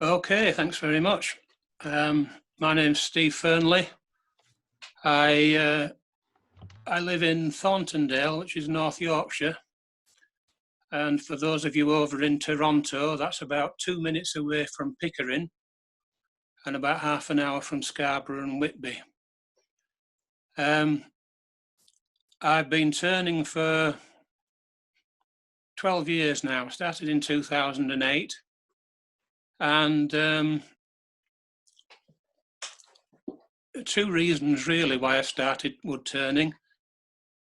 Okay, thanks very much. My name's Steve Fearnley. I live in Thorntondale, which is North Yorkshire. And for those of you over in Toronto, that's about 2 minutes away from Pickering and about half an hour from Scarborough and Whitby. I've been turning for 12 years now. I started in 2008. And two reasons really why I started wood turning.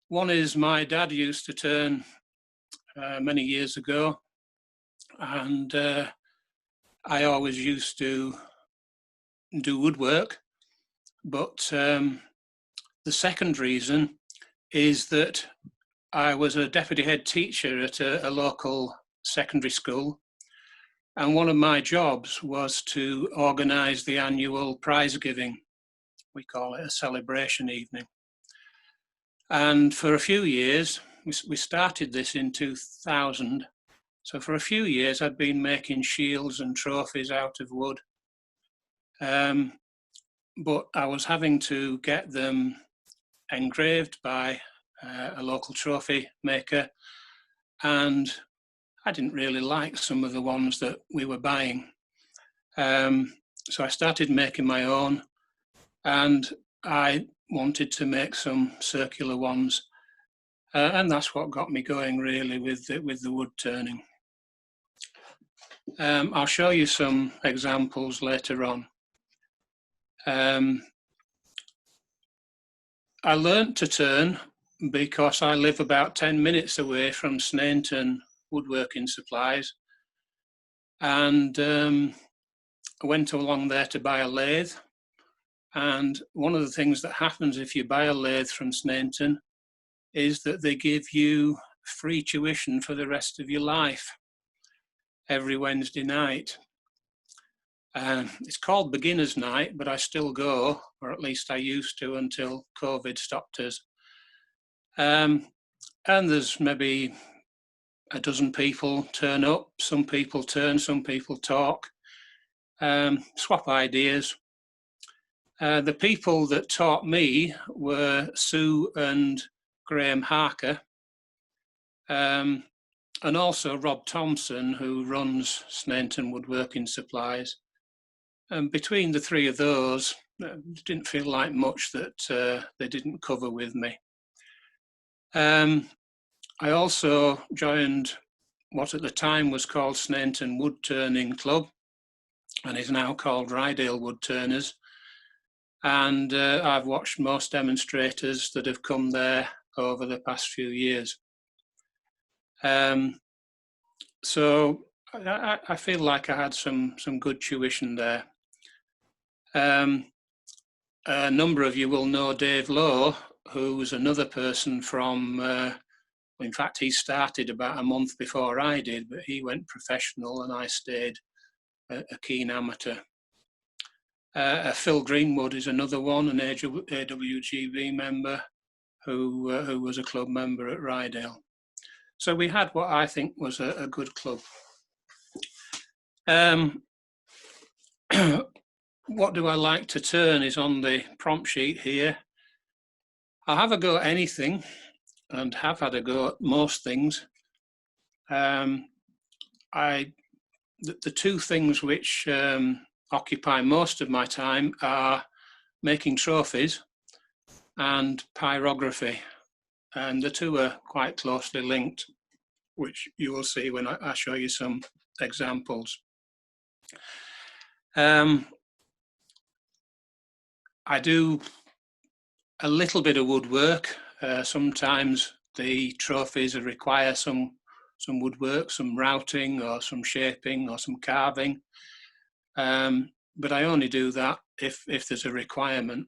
One is my dad used to turn many years ago, and I always used to do woodwork. But the second reason is that I was a deputy head teacher at a local secondary school, and one of my jobs was to organise the annual prize giving. We call it a celebration evening. And for a few years, we started this in 2000. So for a few years, I'd been making shields and trophies out of wood. But I was having to get them engraved by a local trophy maker. And I didn't really like some of the ones that we were buying. So I started making my own, and I wanted to make some circular ones. And that's what got me going really with the wood turning. I'll show you some examples later on. I learnt to turn because I live about 10 minutes away from Snainton Woodworking Supplies, and I went along there to buy a lathe. And one of the things that happens if you buy a lathe from Snainton is that they give you free tuition for the rest of your life every Wednesday night. It's called Beginner's Night, but I still go, or at least I used to until COVID stopped us. And there's maybe a dozen people turn up. Some people turn, some people talk, swap ideas. The people that taught me were Sue and Graham Harker, and also Rob Thompson, who runs Snainton Woodworking Supplies. And between the three of those, it didn't feel like much that they didn't cover with me. I also joined what at the time was called Snainton Wood Turning Club, and is now called Rydale Wood Turners. And I've watched most demonstrators that have come there over the past few years. So I feel like I had some good tuition there. A number of you will know Dave Lowe, who was another person from, in fact, he started about a month before I did, but he went professional and I stayed a keen amateur. Phil Greenwood is another one, an AWGB member who was a club member at Rydale. So we had what I think was a good club. What do I like to turn is on the prompt sheet here. I'll have a go at anything and have had a go at most things. The two things which occupy most of my time are making trophies and pyrography, and the two are quite closely linked, which you will see when I show you some examples. I do a little bit of woodwork. Sometimes the trophies require some woodwork, some routing or some shaping or some carving. But I only do that if there's a requirement.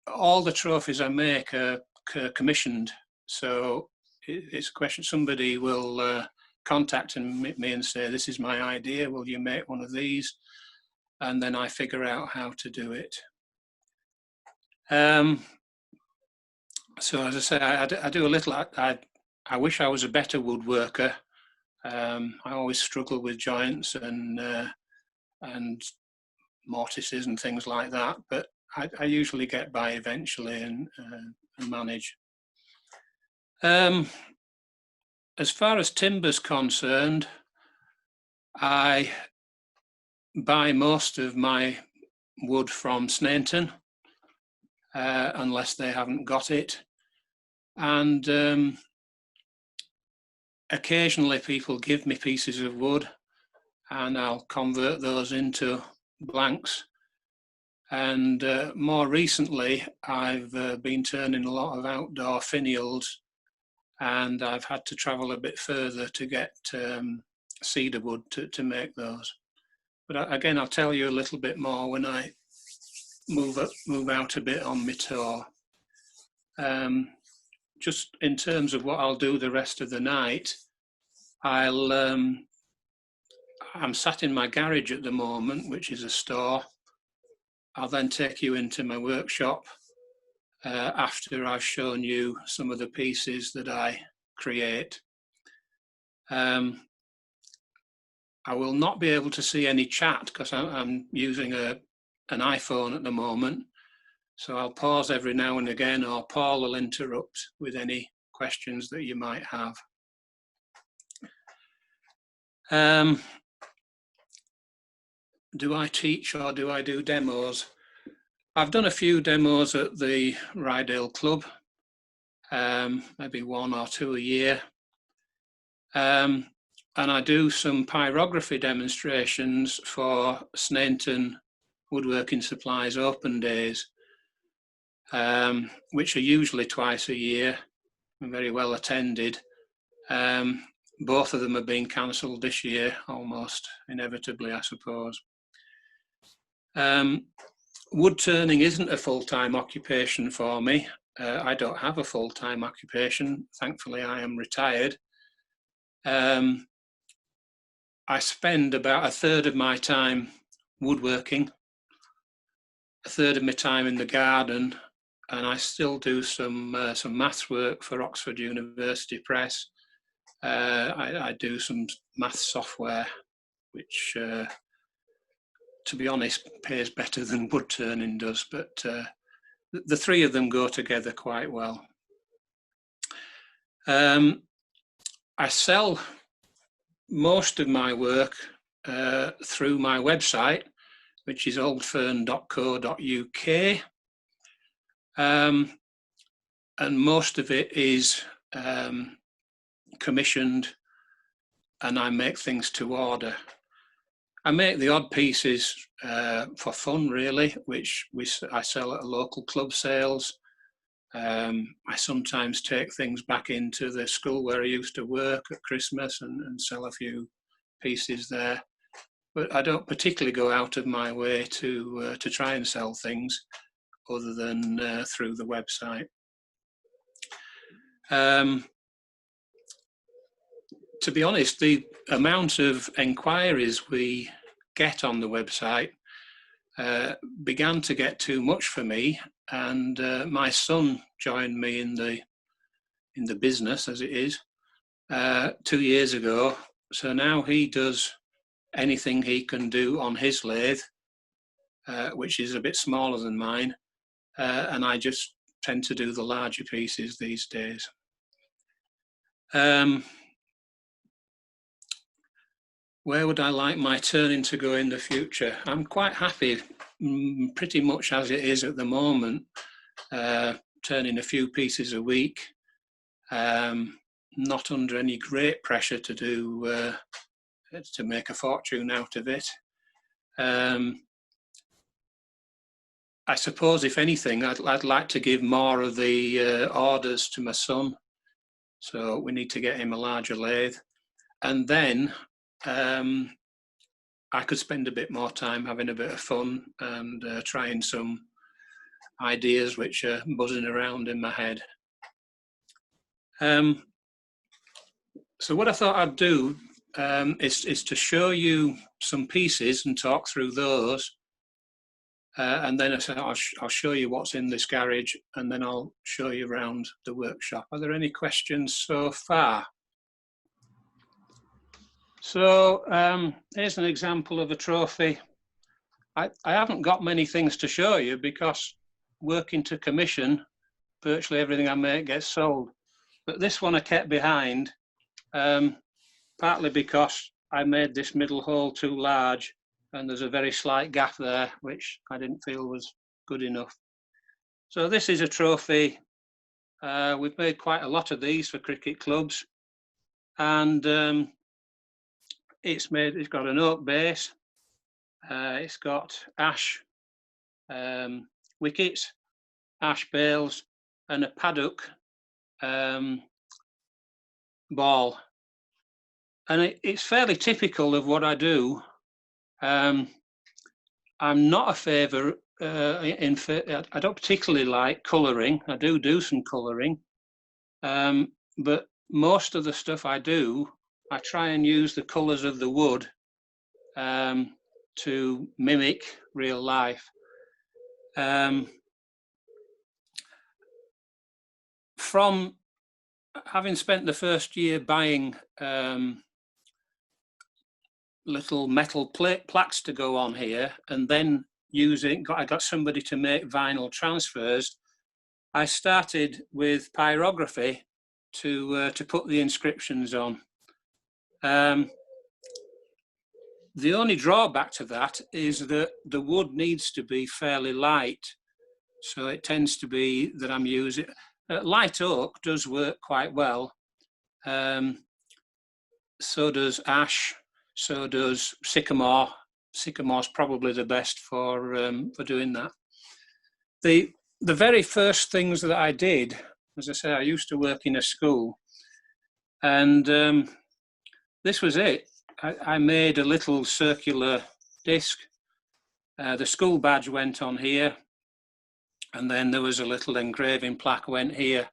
All the trophies I make are commissioned, so it's a question. Somebody will contact me and say, "This is my idea, will you make one of these?" And then I figure out how to do it. So as I say, I do a little. I wish I was a better woodworker. I always struggle with joints and and mortises and things like that, but I usually get by eventually and manage. As far as timber's concerned, I buy most of my wood from Sneinton, unless they haven't got it. And occasionally people give me pieces of wood and I'll convert those into blanks. And more recently, I've been turning a lot of outdoor finials, and I've had to travel a bit further to get cedar wood to make those. But again, I'll tell you a little bit more when I move out a bit on my tour. Just in terms of what I'll do the rest of the night, I'm sat in my garage at the moment, which is a store. I'll then take you into my workshop after I've shown you some of the pieces that I create. I will not be able to see any chat because I'm using an iPhone at the moment. So I'll pause every now and again, or Paul will interrupt with any questions that you might have. Do I teach or do I do demos? I've done a few demos at the Rydale Club, maybe 1 or 2 a year. And I do some pyrography demonstrations for Sneinton Woodworking Supplies Open Days, which are usually twice a year and very well attended. Both of them have been cancelled this year, almost inevitably, I suppose. Wood turning isn't a full-time occupation for me. I don't have a full-time occupation. Thankfully, I am retired. I spend about 1/3 of my time woodworking, 1/3 of my time in the garden, and I still do some maths work for Oxford University Press. I do some math software, which, to be honest, pays better than wood turning does, but the three of them go together quite well. I sell most of my work through my website, which is oldfern.co.uk, and most of it is commissioned, and I make things to order. I make the odd pieces for fun, really, which I sell at local club sales. I sometimes take things back into the school where I used to work at Christmas and sell a few pieces there. But I don't particularly go out of my way to try and sell things other than through the website. To be honest, the amount of enquiries we get on the website began to get too much for me, and my son joined me in the business, as it is, 2 years ago. So now he does anything he can do on his lathe, which is a bit smaller than mine, and I just tend to do the larger pieces these days. Where would I like my turning to go in the future? I'm quite happy, pretty much as it is at the moment, turning a few pieces a week, not under any great pressure to do to make a fortune out of it. I suppose, if anything, I'd like to give more of the orders to my son, so we need to get him a larger lathe, and then I could spend a bit more time having a bit of fun and trying some ideas which are buzzing around in my head. So what I thought I'd do is to show you some pieces and talk through those, and then I'll show you what's in this garage, and then I'll show you around the workshop. Are there any questions so far? So here's an example of a trophy I haven't got many things to show you because working to commission, virtually everything I make gets sold. But this one I kept behind, partly because I made this middle hole too large and there's a very slight gap there, which I didn't feel was good enough. So this is a trophy. We've made quite a lot of these for cricket clubs, and it's got an oak base. It's got ash wickets, ash bales, and a paddock ball. And it's fairly typical of what I do. I'm not a favour. I don't particularly like colouring. I do some colouring, but most of the stuff I do, I try and use the colours of the wood to mimic real life. From having spent the first year buying little metal plaques to go on here, and then I got somebody to make vinyl transfers. I started with pyrography to put the inscriptions on. The only drawback to that is that the wood needs to be fairly light. So it tends to be that I'm using, light oak does work quite well. So does ash, so does sycamore. Sycamore's probably the best for doing that. The very first things that I did, as I say, I used to work in a school, and this was it. I made a little circular disc. The school badge went on here, and then there was a little engraving plaque went here.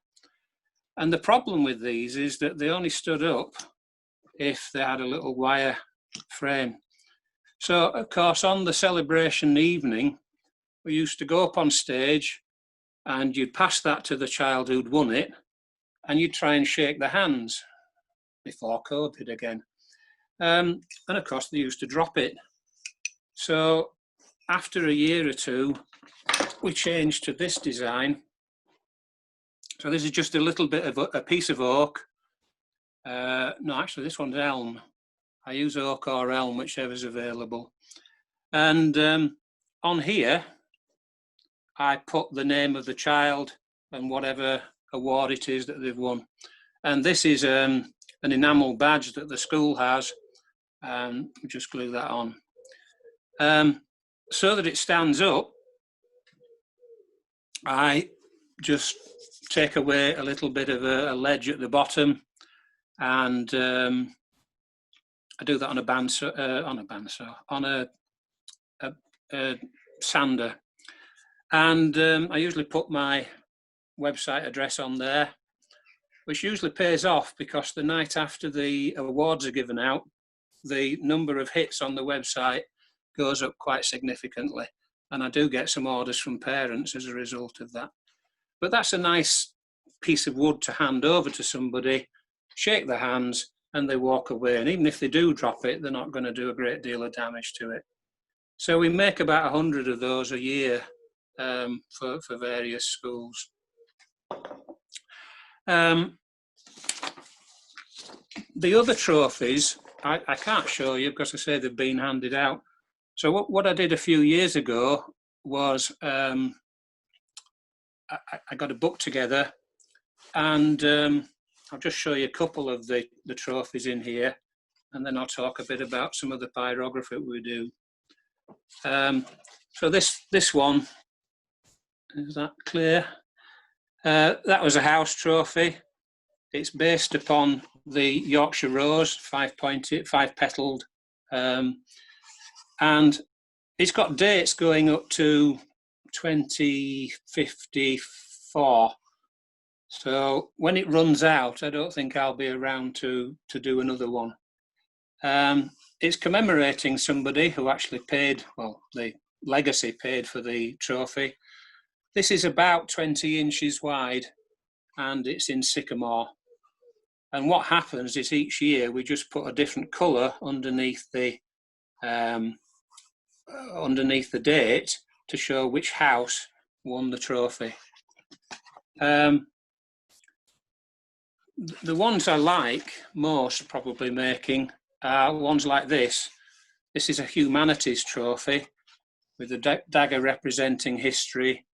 And the problem with these is that they only stood up if they had a little wire frame. So, of course, on the celebration evening, we used to go up on stage and you'd pass that to the child who'd won it, and you'd try and shake their hands before COVID again. And of course, they used to drop it. So after a year or two, we changed to this design. So this is just a little bit of a piece of oak. No, actually, this one's elm. I use oak or elm, whichever's available. And on here, I put the name of the child and whatever award it is that they've won. And this is an enamel badge that the school has. Just glue that on. So that it stands up, I just take away a little bit of a ledge at the bottom, and I do that on a sander. And I usually put my website address on there, which usually pays off because the night after the awards are given out, the number of hits on the website goes up quite significantly. And I do get some orders from parents as a result of that. But that's a nice piece of wood to hand over to somebody, shake their hands, and they walk away. And even if they do drop it, they're not going to do a great deal of damage to it. So we make about 100 of those a year for various schools. The other trophies, I can't show you because I say they've been handed out. So what I did a few years ago was I got a book together, and I'll just show you a couple of the trophies in here, and then I'll talk a bit about some of the pyrography we do. So this one, is that clear? That was a house trophy. It's based upon the Yorkshire Rose, five-petaled, and it's got dates going up to 2054. So when it runs out, I don't think I'll be around to do another one. It's commemorating somebody who actually paid, well, the legacy paid for the trophy. This is about 20 inches wide, and it's in sycamore. And what happens is each year we just put a different colour underneath the underneath the date to show which house won the trophy. The ones I like most probably making are ones like this. This is a humanities trophy with the dagger representing history.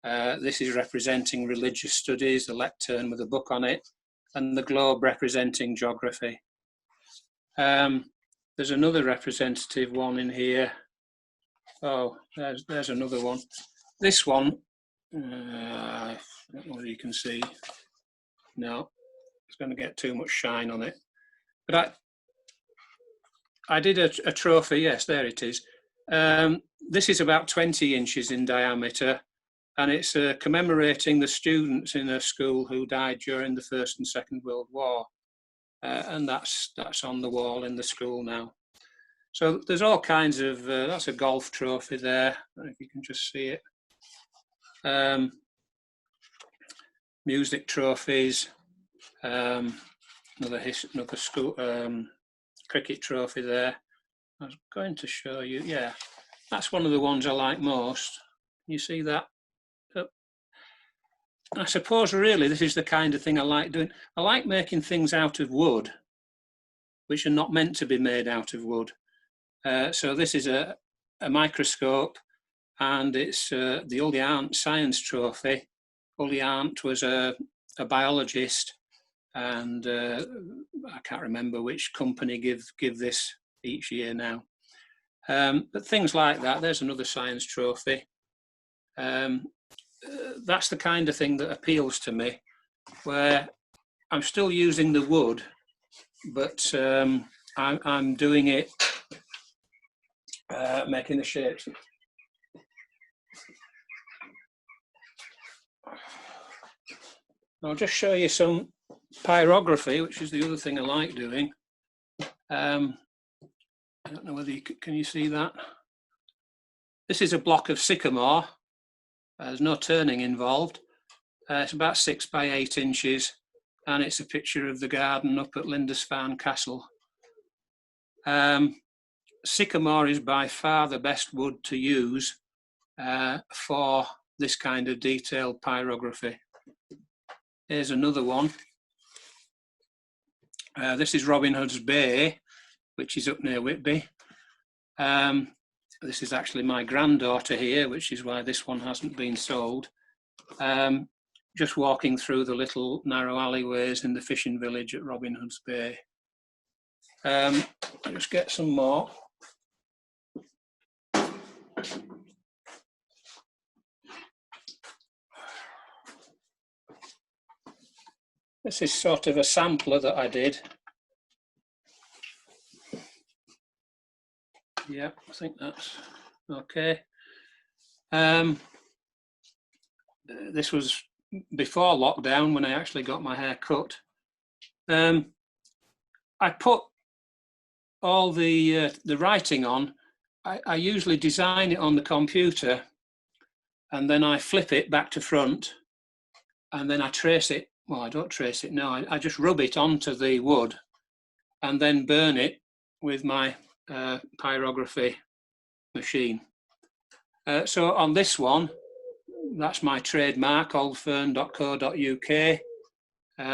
This is representing religious studies, the lectern with a book on it, and the globe representing geography. There's another representative one in here. Oh, there's another one. This one, I don't know whether you can see. No, it's going to get too much shine on it. But I did a trophy, yes, there it is. This is about 20 inches in diameter, and it's commemorating the students in a school who died during the First and Second World War. And that's on the wall in the school now. So there's all kinds of, that's a golf trophy there, I don't know if you can just see it. Music trophies, another school, cricket trophy there. I was going to show you, yeah, that's one of the ones I like most. You see that? I suppose really this is the kind of thing I like doing. I like making things out of wood, which are not meant to be made out of wood. So this is a microscope, and it's the Ully Arndt Science Trophy. Ully Arndt was a biologist, and I can't remember which company give this each year now. But things like that. There's another science trophy. That's the kind of thing that appeals to me, where I'm still using the wood, but I'm doing it, making the shapes. I'll just show you some pyrography, which is the other thing I like doing. I don't know whether can you see that? This is a block of sycamore. There's no turning involved. It's about 6 by 8 inches, and it's a picture of the garden up at Lindisfarne Castle. Sycamore is by far the best wood to use for this kind of detailed pyrography. Here's another one. This is Robin Hood's Bay, which is up near Whitby. This is actually my granddaughter here, which is why this one hasn't been sold. Just walking through the little narrow alleyways in the fishing village at Robin Hood's Bay. I'll just get some more. This is sort of a sampler that I did. Yeah, I think that's okay. This was before lockdown when I actually got my hair cut. I put all the writing on. I usually design it on the computer, and then I flip it back to front, and then I trace it. Well, I don't trace it, no, I just rub it onto the wood and then burn it with my pyrography machine. So on this one, that's my trademark, oldfern.co.uk.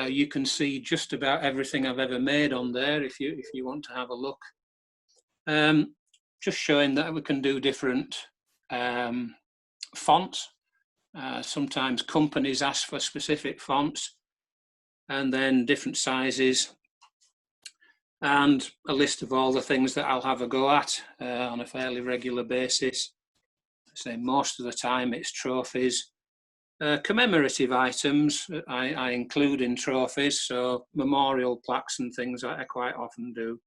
You can see just about everything I've ever made on there if you want to have a look. Just showing that we can do different fonts. Sometimes companies ask for specific fonts, and then different sizes, and a list of all the things that I'll have a go at on a fairly regular basis. I say most of the time it's trophies. Commemorative items I include in trophies, so memorial plaques and things I quite often do.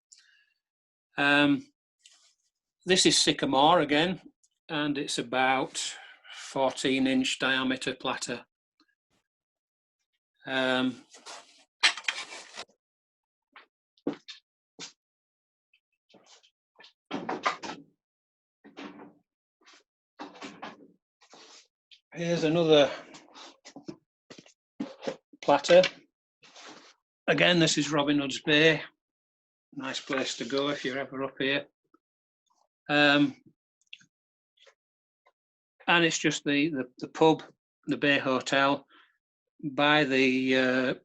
This is sycamore again, and it's about 14-inch diameter platter. Here's another platter. Again, this is Robin Hood's Bay. Nice place to go if you're ever up here. and it's just the pub, the Bay Hotel, by the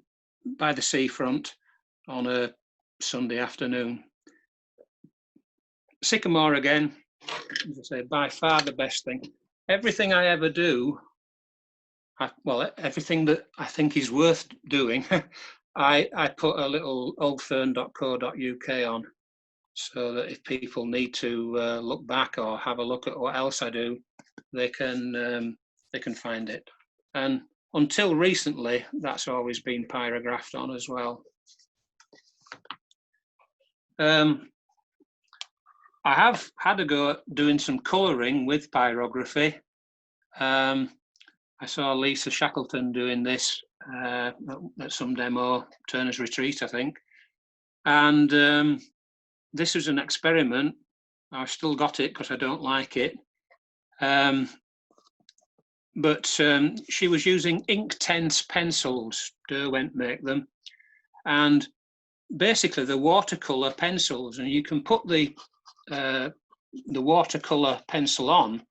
seafront on a Sunday afternoon. Sycamore again, as I say, by far the best thing. Everything I ever do, everything that I think is worth doing, I put a little oldfern.co.uk on, so that if people need to look back or have a look at what else I do, they can find it. And until recently, that's always been pyrographed on as well. I have had a go at doing some colouring with pyrography. I saw Lisa Shackleton doing this at some demo, Turner's Retreat, I think. And this was an experiment. I've still got it because I don't like it. But she was using Inktense pencils. Derwent make them. And basically the watercolour pencils, and you can put the watercolour pencil on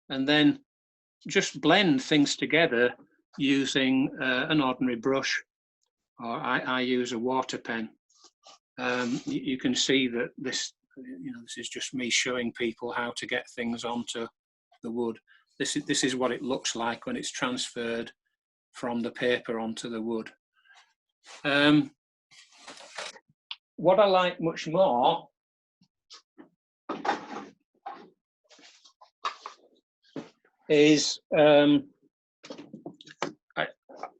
and then just blend things together using an ordinary brush, or I use a water pen. You can see that this is just me showing people how to get things onto the wood. This is what it looks like when it's transferred from the paper onto the wood. What I like much more is I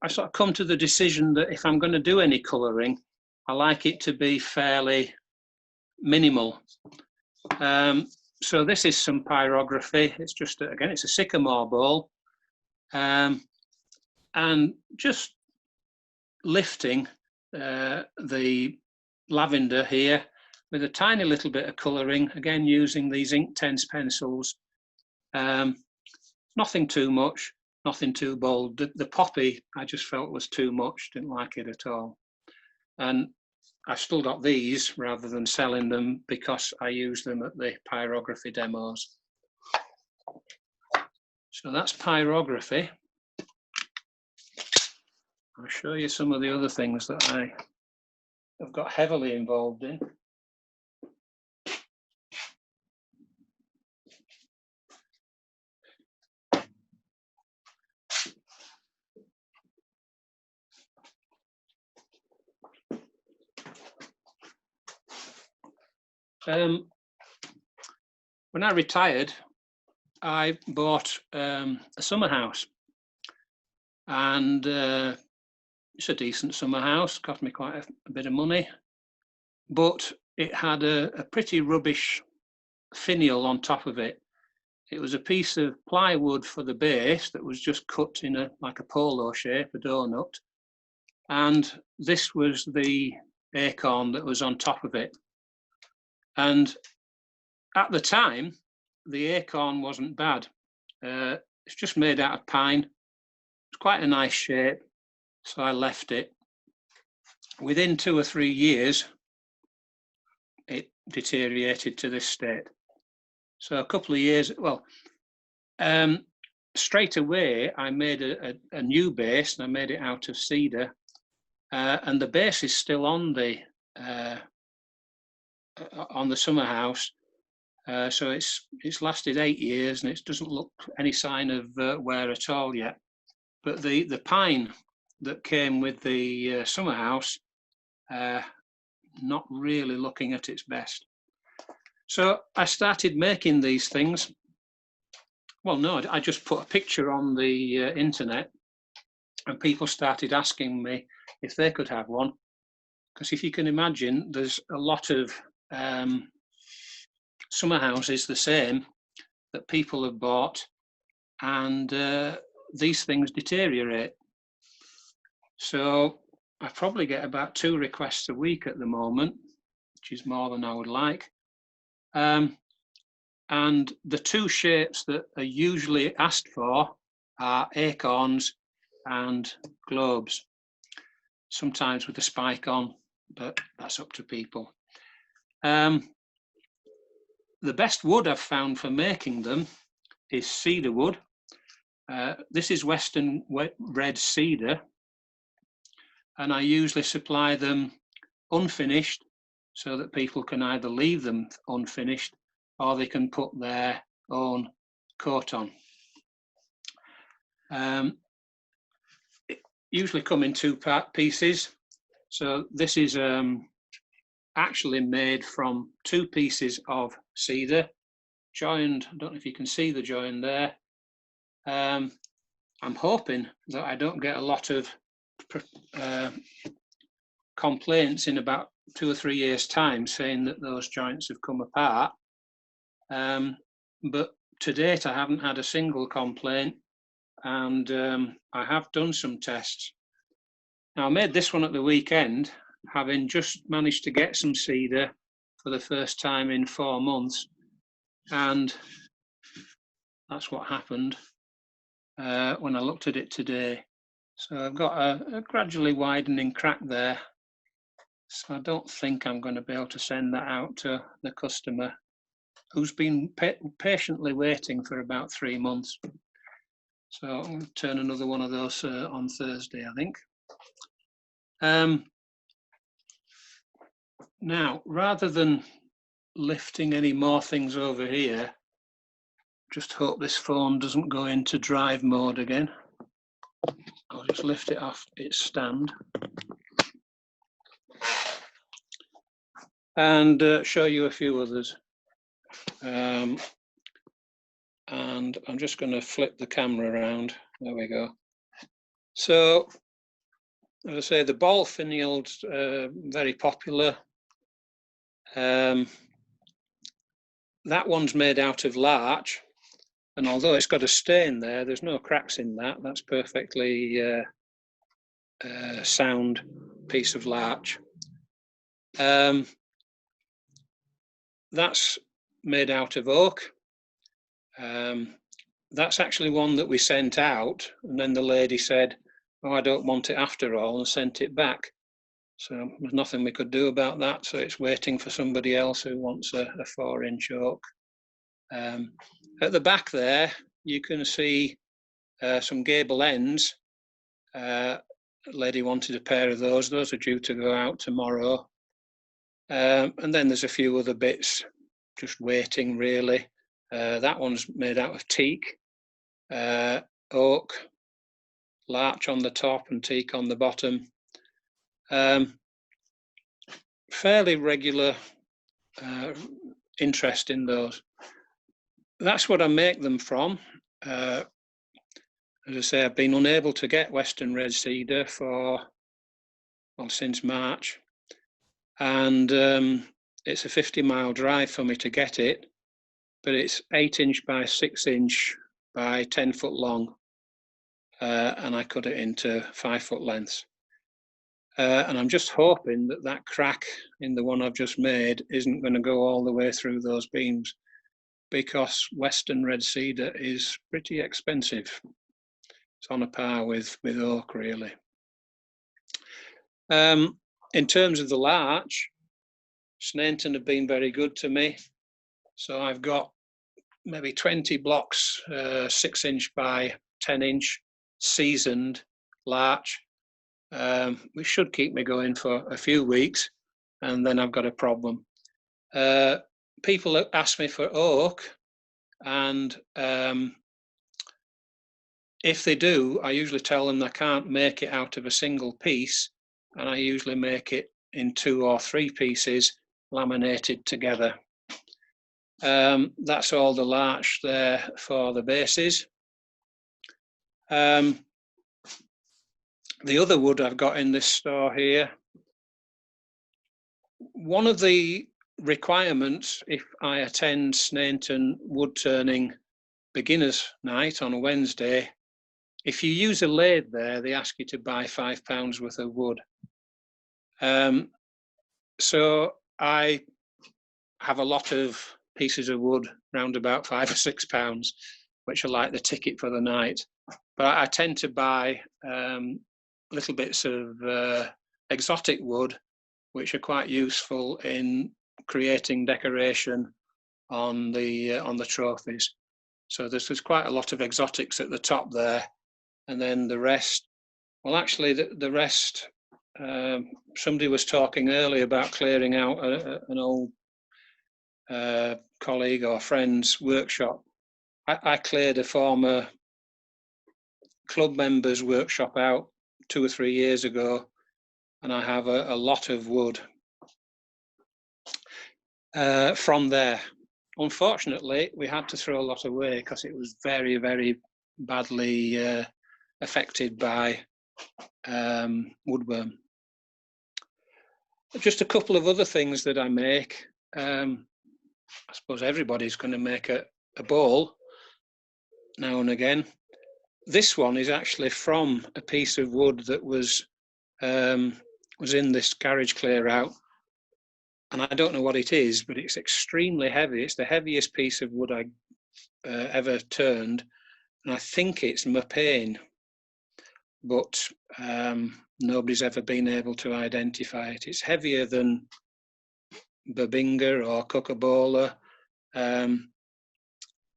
sort of come to the decision that if I'm going to do any colouring, I like it to be fairly minimal. So this is some pyrography. It's just, again, it's a sycamore bowl. And just lifting the lavender here with a tiny little bit of colouring, again using these Inktense pencils. Nothing too much, nothing too bold. The poppy I just felt was too much, didn't like it at all. And I've still got these rather than selling them because I use them at the pyrography demos. So that's pyrography. I'll show you some of the other things that I have got heavily involved in. When I retired, I bought a summer house, and it's a decent summer house, cost me quite a bit of money, but it had a pretty rubbish finial on top of it. It was a piece of plywood for the base that was just cut in like a polo shape, a donut, and this was the acorn that was on top of it. And at the time, the acorn wasn't bad. It's just made out of pine. It's quite a nice shape, so I left it. Within 2 or 3 years, it deteriorated to this state. So a couple of years, straight away, I made a new base, and I made it out of cedar, and the base is still on the summer house. So it's lasted 8 years, and it doesn't look any sign of wear at all yet. But the pine that came with the summer house, not really looking at its best. So I started making these things. Well, no, I just put a picture on the internet, and people started asking me if they could have one. Because if you can imagine, there's a lot of summer houses the same that people have bought, and these things deteriorate. So I probably get about 2 requests a week at the moment, which is more than I would like. And the 2 shapes that are usually asked for are acorns and globes, sometimes with a spike on, but that's up to people. The best wood I've found for making them is cedar wood, This is Western red cedar, and I usually supply them unfinished so that people can either leave them unfinished or they can put their own coat on. It usually come in two-part pieces. So this is actually made from 2 pieces of cedar, joined. I don't know if you can see the join there. I'm hoping that I don't get a lot of complaints in about 2 or 3 years' time saying that those joints have come apart. But to date, I haven't had a single complaint, and I have done some tests. Now, I made this one at the weekend, having just managed to get some cedar for the first time in 4 months, and that's what happened when I looked at it today. So I've got a gradually widening crack there. So I don't think I'm going to be able to send that out to the customer, who's been patiently waiting for about 3 months. So I'm going to turn another one of those on Thursday, I think. Now, rather than lifting any more things over here, just hope this phone doesn't go into drive mode again. I'll just lift it off its stand and show you a few others. And I'm just going to flip the camera around. There we go. So, as I say, the ball finial's very popular. That one's made out of larch, and although it's got a stain there, there's no cracks in that. That's perfectly sound piece of larch. That's made out of oak. That's actually one that we sent out, and then the lady said, "Oh, I don't want it after all," and sent it back. So there's nothing we could do about that. So it's waiting for somebody else who wants a 4-inch oak. At the back there, you can see some gable ends. A lady wanted a pair of those. Those are due to go out tomorrow. And then there's a few other bits just waiting, really. That one's made out of teak, oak, larch on the top and teak on the bottom. Fairly regular interest in those. That's what I make them from. As I say, I've been unable to get Western red cedar since March, and it's a 50-mile drive for me to get it, but it's 8-inch by 6-inch by 10-foot long, and I cut it into 5-foot lengths. And I'm just hoping that that crack in the one I've just made isn't going to go all the way through those beams, because Western red cedar is pretty expensive. It's on a par with oak, really. In terms of the larch, Snainton have been very good to me. So I've got maybe 20 blocks, 6-inch by 10-inch seasoned larch, which should keep me going for a few weeks, and then I've got a problem. People ask me for oak, and if they do, I usually tell them I can't make it out of a single piece, and I usually make it in 2 or 3 pieces laminated together. That's all the larch there for the bases. The other wood I've got in this store here, one of the requirements if I attend Snainton wood turning beginners night on a Wednesday, if you use a lathe there, they ask you to buy £5 worth of wood. So I have a lot of pieces of wood, round about £5 or £6, which are like the ticket for the night. But I tend to buy little bits of exotic wood, which are quite useful in creating decoration on the trophies. So there's quite a lot of exotics at the top there, and then the rest. Well, actually, the rest. Somebody was talking earlier about clearing out an old colleague or friend's workshop. I cleared a former club member's workshop out 2 or 3 years ago, and I have a lot of wood from there. Unfortunately, we had to throw a lot away because it was very, very badly affected by woodworm. Just a couple of other things that I make. I suppose everybody's going to make a bowl now and again. This one is actually from a piece of wood that was in this garage clear out, and I don't know what it is, but it's extremely heavy. It's the heaviest piece of wood I ever turned, and I think it's mopane, but nobody's ever been able to identify it. It's heavier than Bubinga or Kookaburra.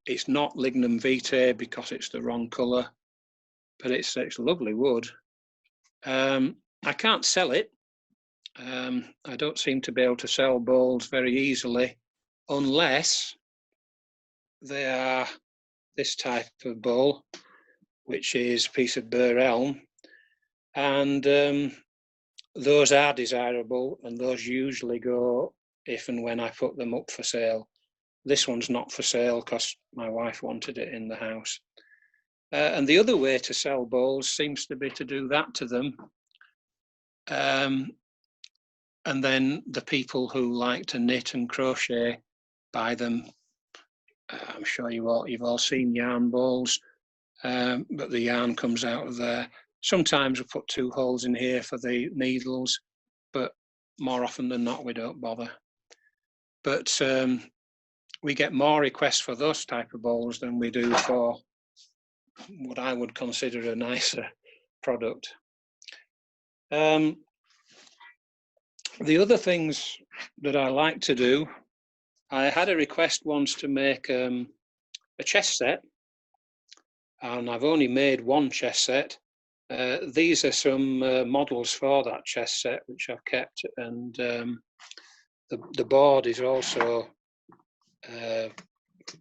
It's not lignum vitae because it's the wrong colour, but it's lovely wood. I can't sell it. I don't seem to be able to sell bowls very easily unless they are this type of bowl, which is a piece of bur elm, and those are desirable, and those usually go if and when I put them up for sale. This one's not for sale because my wife wanted it in the house. And the other way to sell bowls seems to be to do that to them. And then the people who like to knit and crochet buy them. I'm sure you've all seen yarn bowls, but the yarn comes out of there. Sometimes we put 2 holes in here for the needles, but more often than not, we don't bother. But we get more requests for those type of bowls than we do for what I would consider a nicer product. The other things that I like to do, I had a request once to make a chess set, and I've only made 1 chess set. These are some models for that chess set which I've kept, and the board is also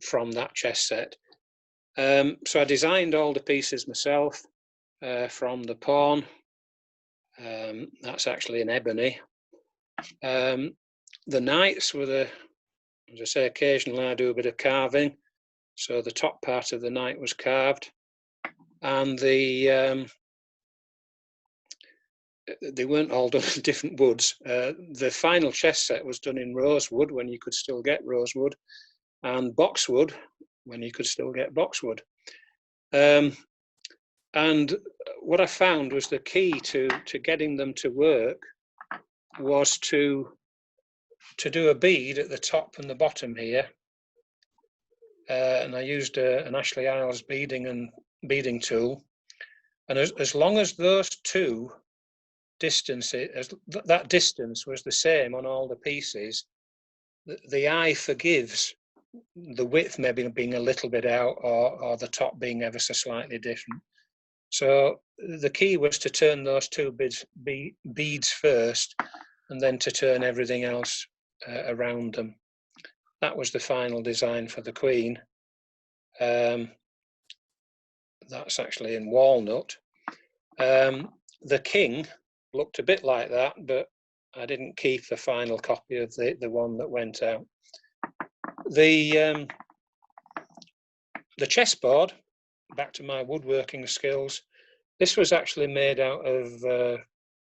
from that chess set. So I designed all the pieces myself from the pawn. That's actually an ebony. The knights were as I say, occasionally I do a bit of carving. So the top part of the knight was carved, and they weren't all done in different woods. The final chess set was done in rosewood when you could still get rosewood, and boxwood when you could still get boxwood. And what I found was the key to getting them to work was to do a bead at the top and the bottom here. And I used an Ashley Isles beading tool. And as long as those 2 distances, that distance was the same on all the pieces, the eye forgives the width maybe being a little bit out or the top being ever so slightly different. So the key was to turn those 2 beads first, and then to turn everything else around them. That was the final design for the Queen. That's actually in walnut. The King looked a bit like that, but I didn't keep the final copy of the one that went out. The chessboard, back to my woodworking skills, this was actually made out of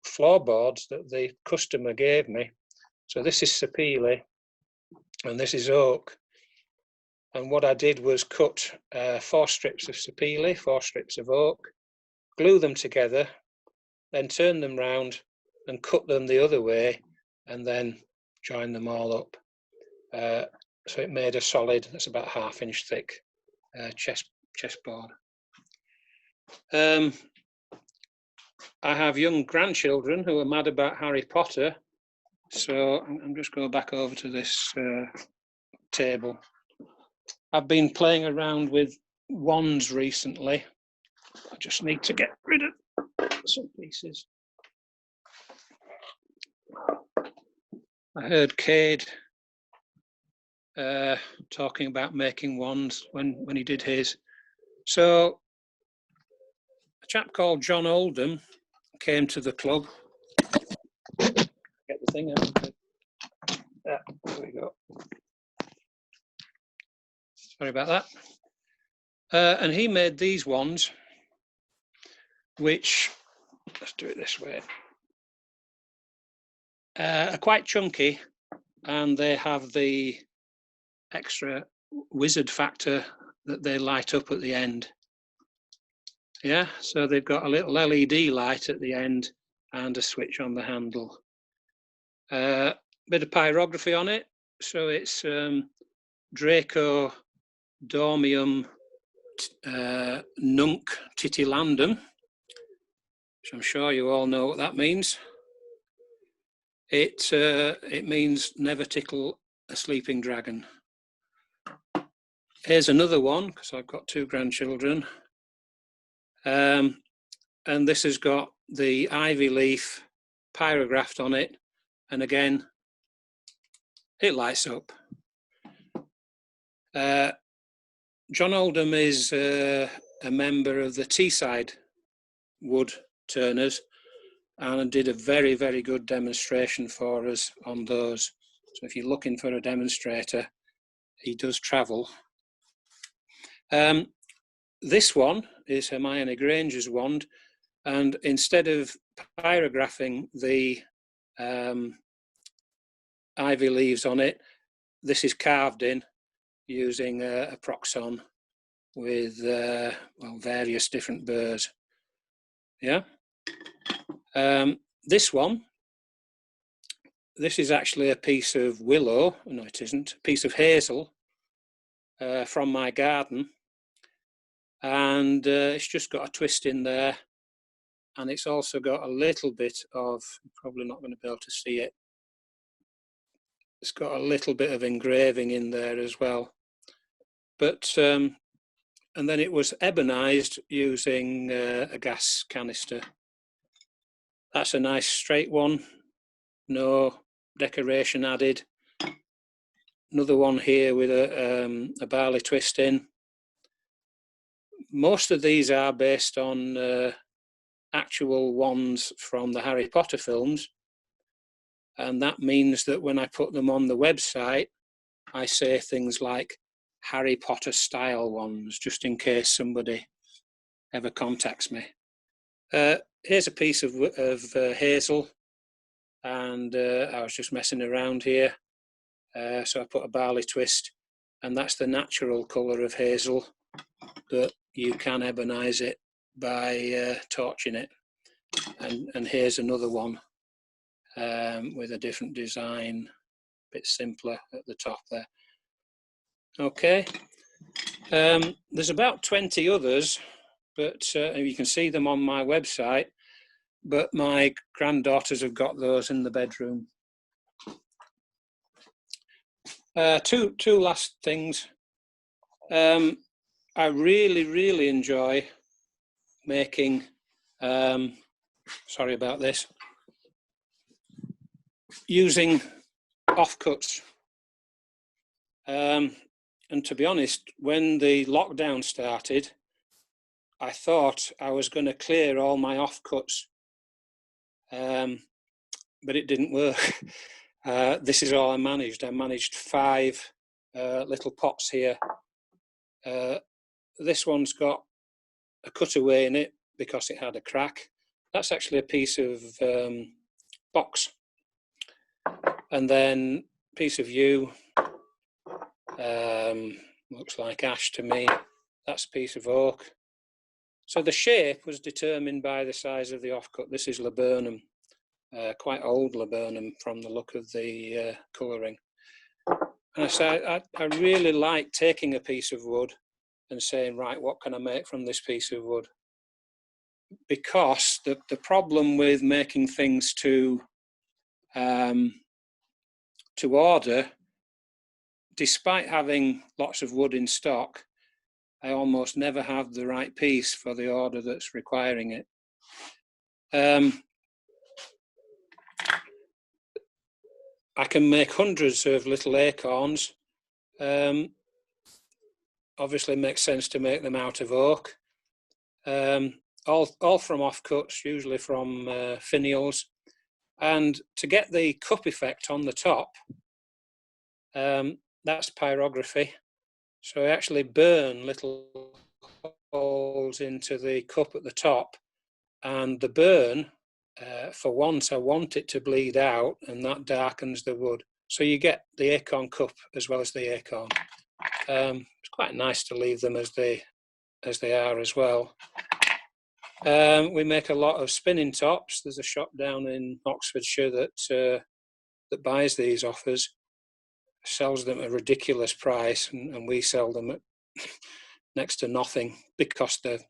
floorboards that the customer gave me. So this is sapele and this is oak. And what I did was cut 4 strips of sapele, 4 strips of oak, glue them together, then turn them round and cut them the other way, and then join them all up. So it made a solid, that's about 1/2 inch thick chessboard. I have young grandchildren who are mad about Harry Potter, so I'm just going back over to this table. I've been playing around with wands recently. I just need to get rid of some pieces. I heard Cade talking about making wands when he did his. So a chap called John Oldham came to the club. Get the thing out. There we go. Sorry about that. And he made these ones, which, let's do it this way, are quite chunky, and they have the extra wizard factor that they light up at the end. Yeah, so they've got a little LED light at the end and a switch on the handle. Bit of pyrography on it, so it's Draco Dormium Nunc Titilandum, which I'm sure you all know what that means. It means never tickle a sleeping dragon. Here's another one, because I've got 2 grandchildren. And this has got the ivy leaf pyrographed on it, and again, it lights up. John Oldham is a member of the Teesside wood turners, and did a very, very good demonstration for us on those. So if you're looking for a demonstrator, he does travel. This one is Hermione Granger's wand, and instead of pyrographing the ivy leaves on it, this is carved in using a proxon with well, various different burrs. Yeah. This one, this is actually a piece of willow. No, it isn't. A piece of hazel from my garden, and it's just got a twist in there, and it's also got a little bit of, you're probably not going to be able to see it, it's got a little bit of engraving in there as well. But and then it was ebonized using a gas canister. That's a nice straight one, no decoration added. Another one here with a barley twist in. Most of these are based on actual ones from the Harry Potter films, and that means that when I put them on the website, I say things like Harry Potter style ones, just in case somebody ever contacts me. Here's a piece of hazel, and I was just messing around here, so I put a barley twist, and that's the natural colour of hazel, but you can ebonize it by torching it. And here's another one with a different design, a bit simpler at the top there. Okay, there's about 20 others, but you can see them on my website, but my granddaughters have got those in the bedroom. Two last things. I really enjoy making, sorry about this, using offcuts. And to be honest, when the lockdown started, I thought I was going to clear all my offcuts, but it didn't work. This is all I managed. I managed 5 little pots here. This one's got a cutaway in it because it had a crack. That's actually a piece of box. And then a piece of yew, looks like ash to me. That's a piece of oak. So the shape was determined by the size of the offcut. This is laburnum, quite old laburnum from the look of the colouring. And I said, I really like taking a piece of wood and saying, right, what can I make from this piece of wood? Because the problem with making things to order despite having lots of wood in stock, I almost never have the right piece for the order that's requiring it. I can make hundreds of little acorns. Obviously makes sense to make them out of oak. All from offcuts, usually from finials. And to get the cup effect on the top, that's pyrography. So I actually burn little holes into the cup at the top, and the burn, for once I want it to bleed out, and that darkens the wood. So you get the acorn cup as well as the acorn. It's quite nice to leave them as they are as well. We make a lot of spinning tops. There's a shop down in Oxfordshire that buys these off us, sells them at a ridiculous price, and we sell them at next to nothing because they're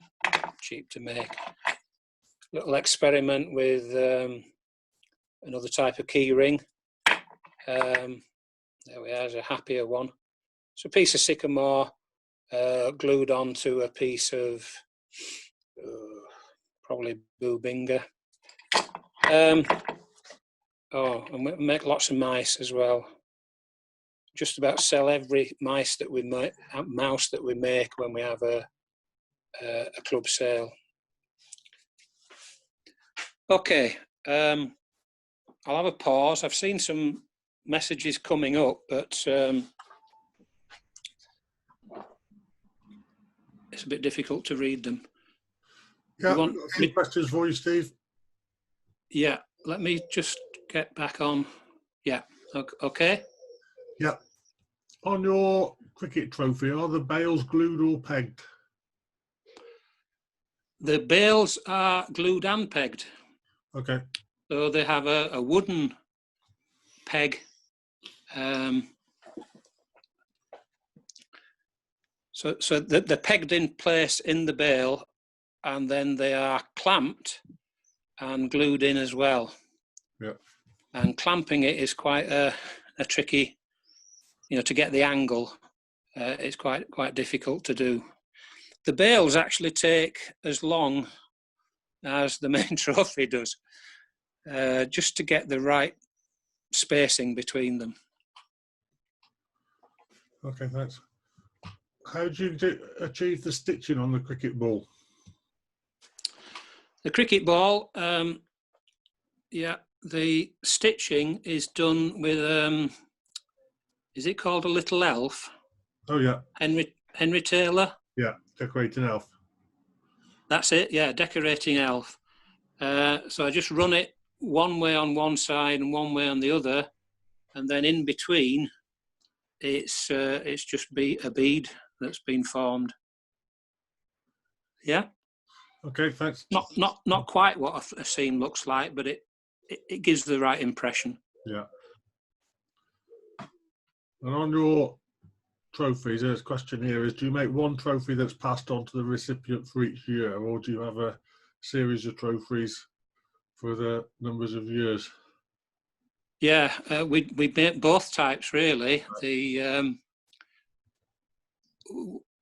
cheap to make. Little experiment with another type of key ring. There we are, there's a happier one. It's a piece of sycamore glued onto a piece of probably Bubinga. And we make lots of mice as well. Just about sell every mouse that we make when we have a club sale. Okay, I'll have a pause. I've seen some messages coming up, but it's a bit difficult to read them. Yeah, I've got a few questions for you, Steve. Yeah, let me just get back on. Yeah, okay. Yeah. On your cricket trophy, are the bales glued or pegged? The bales are glued and pegged. Okay. So they have a wooden peg. So they're pegged in place in the bale, and then they are clamped and glued in as well. Yeah. And clamping it is quite a tricky, to get the angle. It's quite difficult to do. The bales actually take as long as the main trophy does, just to get the right spacing between them. Okay, thanks. How do you achieve the stitching on the cricket ball? The cricket ball, the stitching is done with, is it called a little elf? Oh, yeah. Henry Taylor? Yeah, decorating elf. That's it, yeah, decorating elf. So I just run it one way on one side and one way on the other, and then in between, it's just a bead that's been formed. Yeah. Okay, thanks. Not quite what a seam looks like, but it gives the right impression. Yeah. And on your trophies, there's a question here is, do you make one trophy that's passed on to the recipient for each year, or do you have a series of trophies for the numbers of years? Yeah, we make both types really.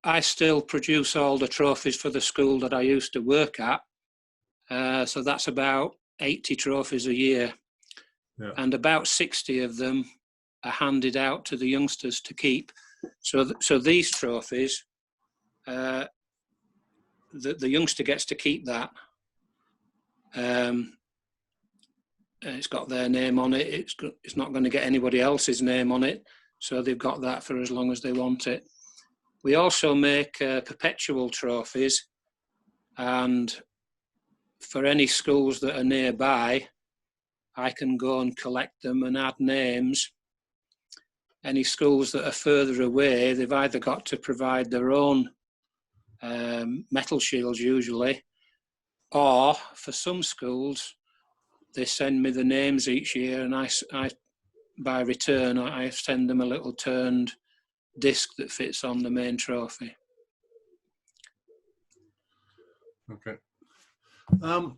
I still produce all the trophies for the school that I used to work at, so that's about 80 trophies a year, yeah. And about 60 of them are handed out to the youngsters to keep. So these trophies, the youngster gets to keep that. It's got their name on it. It's not going to get anybody else's name on it, so they've got that for as long as they want it. We also make perpetual trophies, and for any schools that are nearby, I can go and collect them and add names. Any schools that are further away, they've either got to provide their own metal shields usually, or for some schools, they send me the names each year, and I by return, I send them a little turned disc that fits on the main trophy. Okay.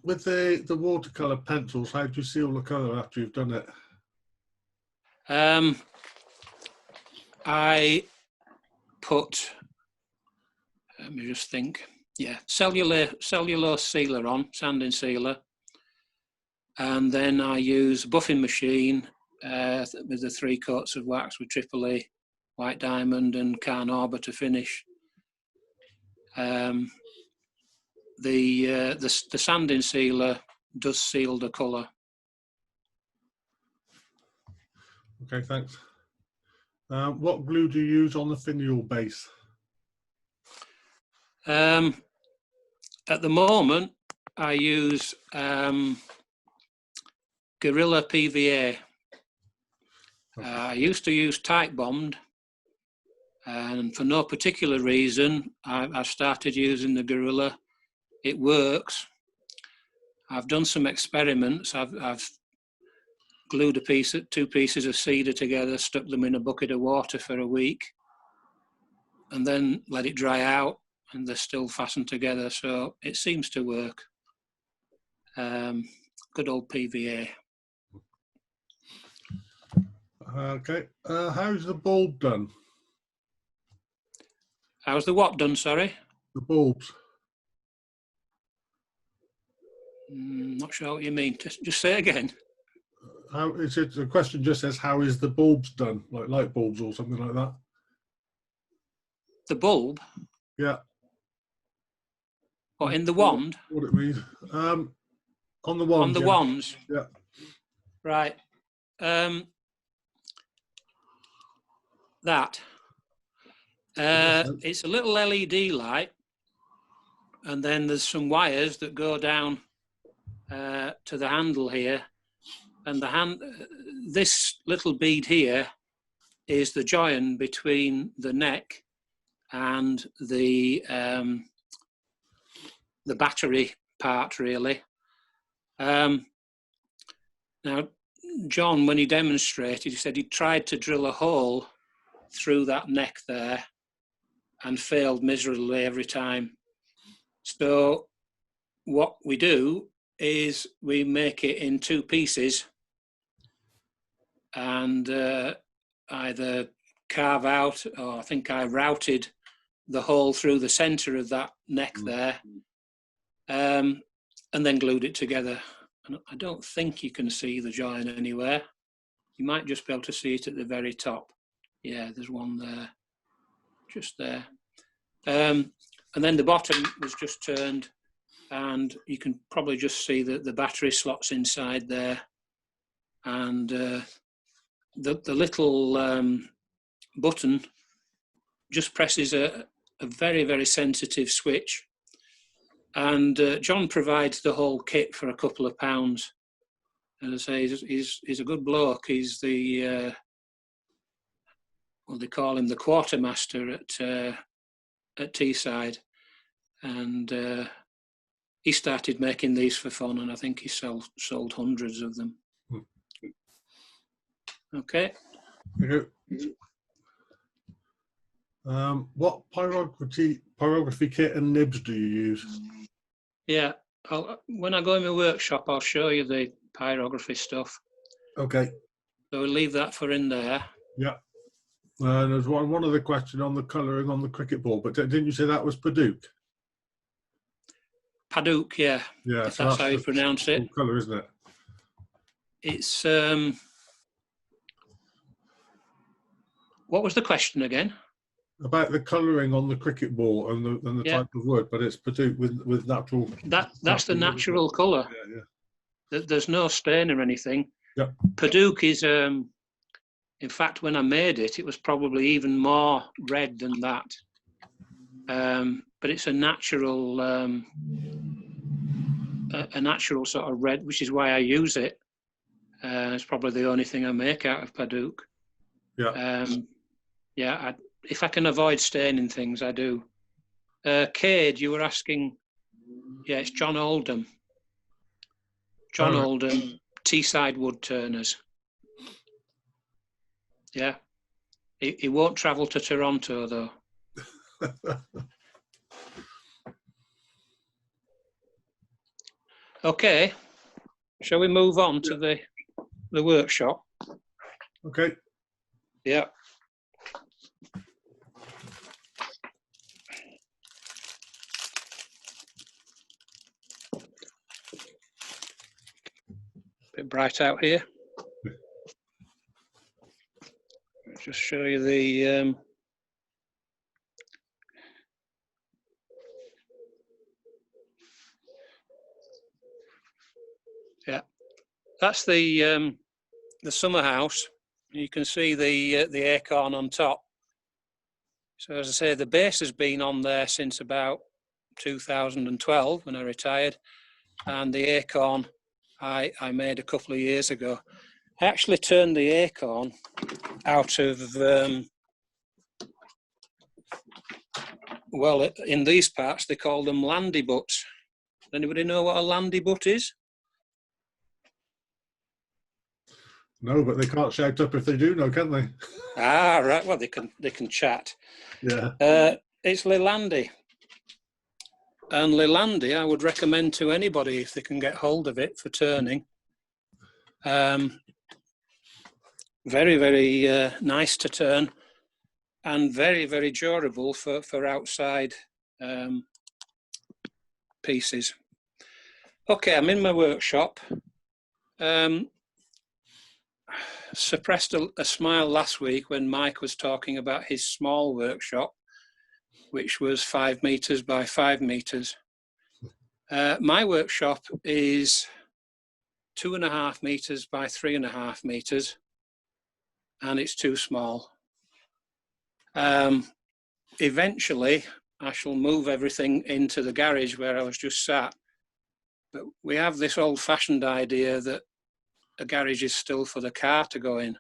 With the watercolour pencils, how do you seal the colour after you've done it? I put, let me just think, yeah, cellulose sealer on, sanding sealer. And then I use a buffing machine with the 3 coats of wax with Triple White Diamond and Carnauba to finish. The sanding sealer does seal the colour. Okay, thanks. What glue do you use on the finial base? At the moment, I use Gorilla PVA. I used to use Tight Bond, and for no particular reason, I've started using the Gorilla. It works. I've done some experiments. I've glued 2 pieces of cedar together, stuck them in a bucket of water for a week, and then let it dry out, and they're still fastened together, so it seems to work. Good old PVA. Okay. How's the bulb done? How's the what done, sorry? The bulbs. Not sure what you mean. Just say it again. How is it? The question just says, how is the bulbs done? Like light bulbs or something like that? The bulb? Yeah. What, in the wand? What it means. On the wands. On the wands? Yeah. Right. That. It's a little LED light, and then there's some wires that go down to the handle here, and this little bead here is the join between the neck and the battery part, really. Now, John, when he demonstrated, he said he tried to drill a hole through that neck there and failed miserably every time. So what we do is we make it in 2 pieces and either carve out, or I think I routed the hole through the centre of that neck there, and then glued it together. And I don't think you can see the join anywhere. You might just be able to see it at the very top. Yeah, there's one there, just there. And then the bottom was just turned, and you can probably just see that the battery slots inside there, and the little button just presses a very, very sensitive switch. And John provides the whole kit for a couple of pounds. And I say he's a good bloke. He's the well, they call him the quartermaster at Teesside, and he started making these for fun, and I think he sold hundreds of them. Okay. What pyrography kit and nibs do you use? Yeah, when I go in my workshop, I'll show you the pyrography stuff. Okay. So we'll leave that for in there. Yeah. There's one other question on the colouring on the cricket ball, but didn't you say that was Paduke? Paduke, yeah. Yeah, if that's how you pronounce it. Colour, isn't it? It's what was the question again? About the colouring on the cricket ball and the type of wood, but it's Paduke with natural. That's the natural colour. Yeah. There's no stain or anything. Yeah. Paduke is, in fact, when I made it, it was probably even more red than that. But it's a natural sort of red, which is why I use it. It's probably the only thing I make out of Paduke. Yeah. If I can avoid staining things, I do. Cade, you were asking. Yeah, it's John Oldham. John Oldham, Teesside Wood Turners. Yeah. He won't travel to Toronto, though. Okay. Shall we move on to the workshop? Okay. Yeah. bit bright out here. Just show you the yeah, that's the summer house. You can see the acorn on top. So as I say, the base has been on there since about 2012 when I retired, and the acorn I made a couple of years ago. I actually turned the acorn out of well, in these parts they call them landy butts. Anybody know what a landy butt is? No, but they can't shout up if they do know, can they? Ah, right. Well, they can chat. Yeah. It's Lelandy. And Lelandy, I would recommend to anybody if they can get hold of it for turning. Very, very nice to turn, and very, very durable for outside pieces. Okay, I'm in my workshop. Suppressed a smile last week when Mike was talking about his small workshop, which was 5 meters by 5 meters. My workshop is 2.5 meters by 3.5 meters, and it's too small. Eventually, I shall move everything into the garage where I was just sat. But we have this old-fashioned idea that a garage is still for the car to go in.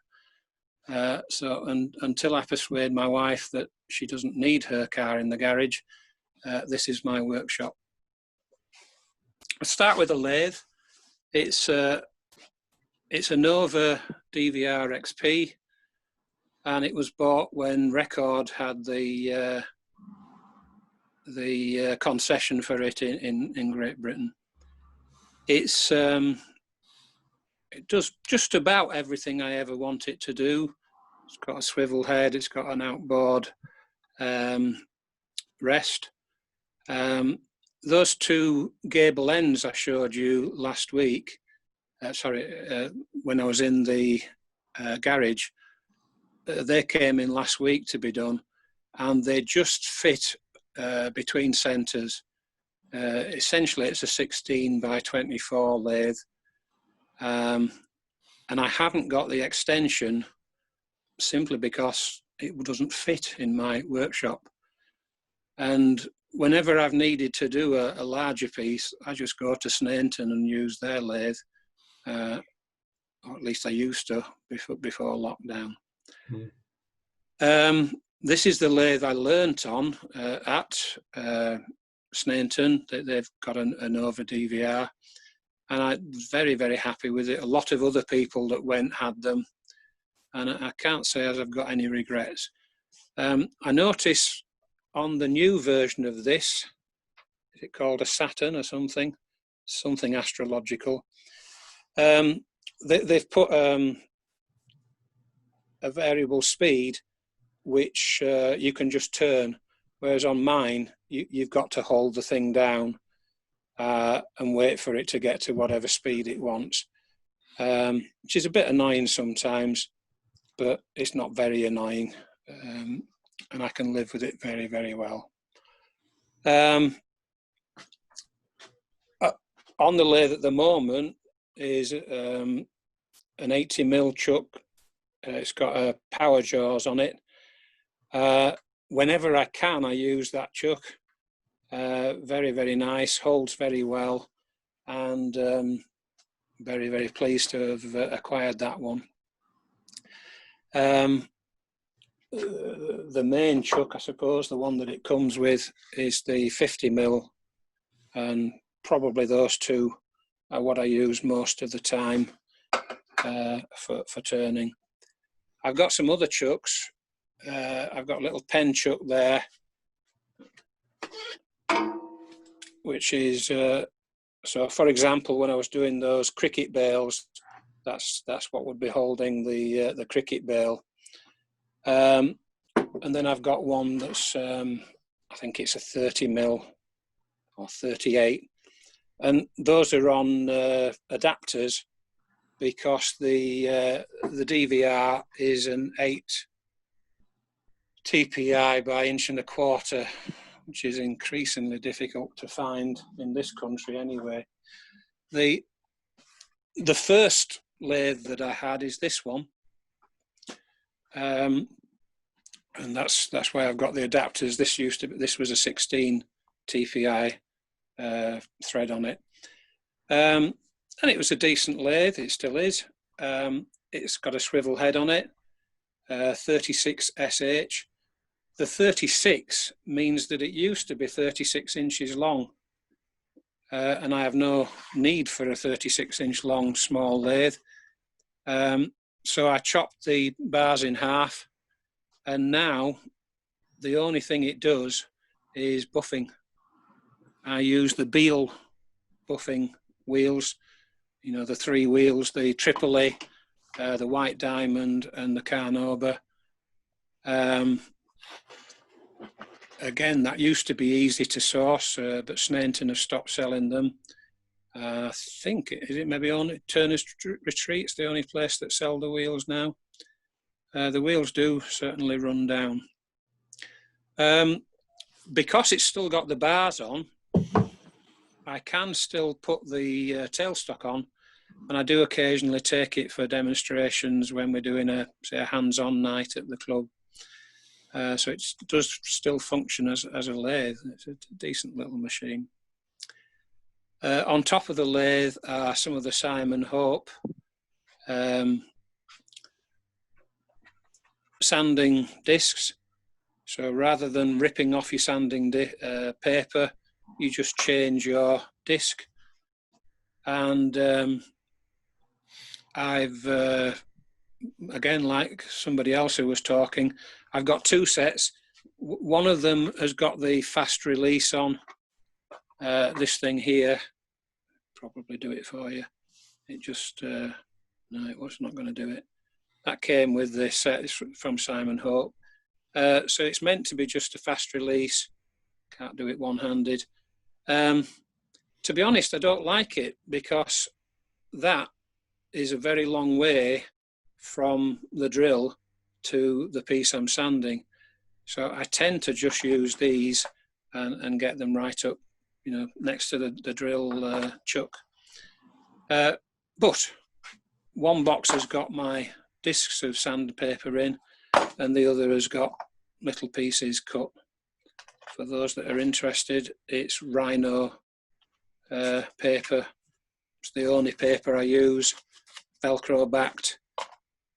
Until I persuade my wife that she doesn't need her car in the garage, this is my workshop. I'll start with a lathe. It's a Nova DVR XP, and it was bought when Record had the concession for it in Great Britain. It does just about everything I ever want it to do. It's got a swivel head, it's got an outboard rest. Those two gable ends I showed you last week, when I was in the garage, they came in last week to be done, and they just fit between centres. Essentially, it's a 16 by 24 lathe. And I haven't got the extension simply because it doesn't fit in my workshop. And whenever I've needed to do a larger piece, I just go to Sneinton and use their lathe, or at least I used to before lockdown. Mm. This is the lathe I learnt on at Sneinton. They've got a Nova DVR. And I'm very, very happy with it. A lot of other people that went had them, and I can't say as I've got any regrets. I notice on the new version of this, is it called a Saturn or something astrological, they've put a variable speed which you can just turn, whereas on mine, you've got to hold the thing down and wait for it to get to whatever speed it wants, which is a bit annoying sometimes, but it's not very annoying, and I can live with it very, very well. On the lathe at the moment is an 80mm chuck. It's got power jaws on it. Whenever I can, I use that chuck. Very, very nice, holds very well, and very, very pleased to have acquired that one. The main chuck, I suppose, the one that it comes with, is the 50mm, and probably those two are what I use most of the time for turning. I've got some other chucks. I've got a little pen chuck there, which is so. For example, when I was doing those cricket bales, that's what would be holding the cricket bale. And then I've got one that's I think it's a 30mm or 38, and those are on adapters. because the DVR is an 8 TPI by 1.25 inches, which is increasingly difficult to find in this country anyway. The first lathe that I had is this one, and that's why I've got the adapters. This was a 16 TPI thread on it, and it was a decent lathe. It still is. It's got a swivel head on it, 36 SH. The 36 means that it used to be 36 inches long, and I have no need for a 36-inch long small lathe. So I chopped the bars in half, and now the only thing it does is buffing. I use the Beal buffing wheels, you know, the 3 wheels, the AAA, the White Diamond and the Carnauba. Again, that used to be easy to source, but Sneinton have stopped selling them. I think, is it maybe only Turner's Retreat's the only place that sell the wheels now? The wheels do certainly run down. Because it's still got the bars on, I can still put the tailstock on, and I do occasionally take it for demonstrations when we're doing a hands-on night at the club. So it does still function as a lathe. It's a decent little machine. On top of the lathe are some of the Simon Hope sanding discs. So rather than ripping off your sanding paper, you just change your disc. And I've, again, like somebody else who was talking, I've got 2 sets. One of them has got the fast release on. This thing here, probably do it for you. It just, no, it was not going to do it. That came with this set. It's from Simon Hope. So it's meant to be just a fast release. Can't do it one-handed. To be honest, I don't like it because that is a very long way from the drill to the piece I'm sanding. So I tend to just use these and get them right up, you know, next to the drill chuck. But one box has got my discs of sandpaper in, and the other has got little pieces cut. For those that are interested, it's Rhino paper. It's the only paper I use, Velcro backed,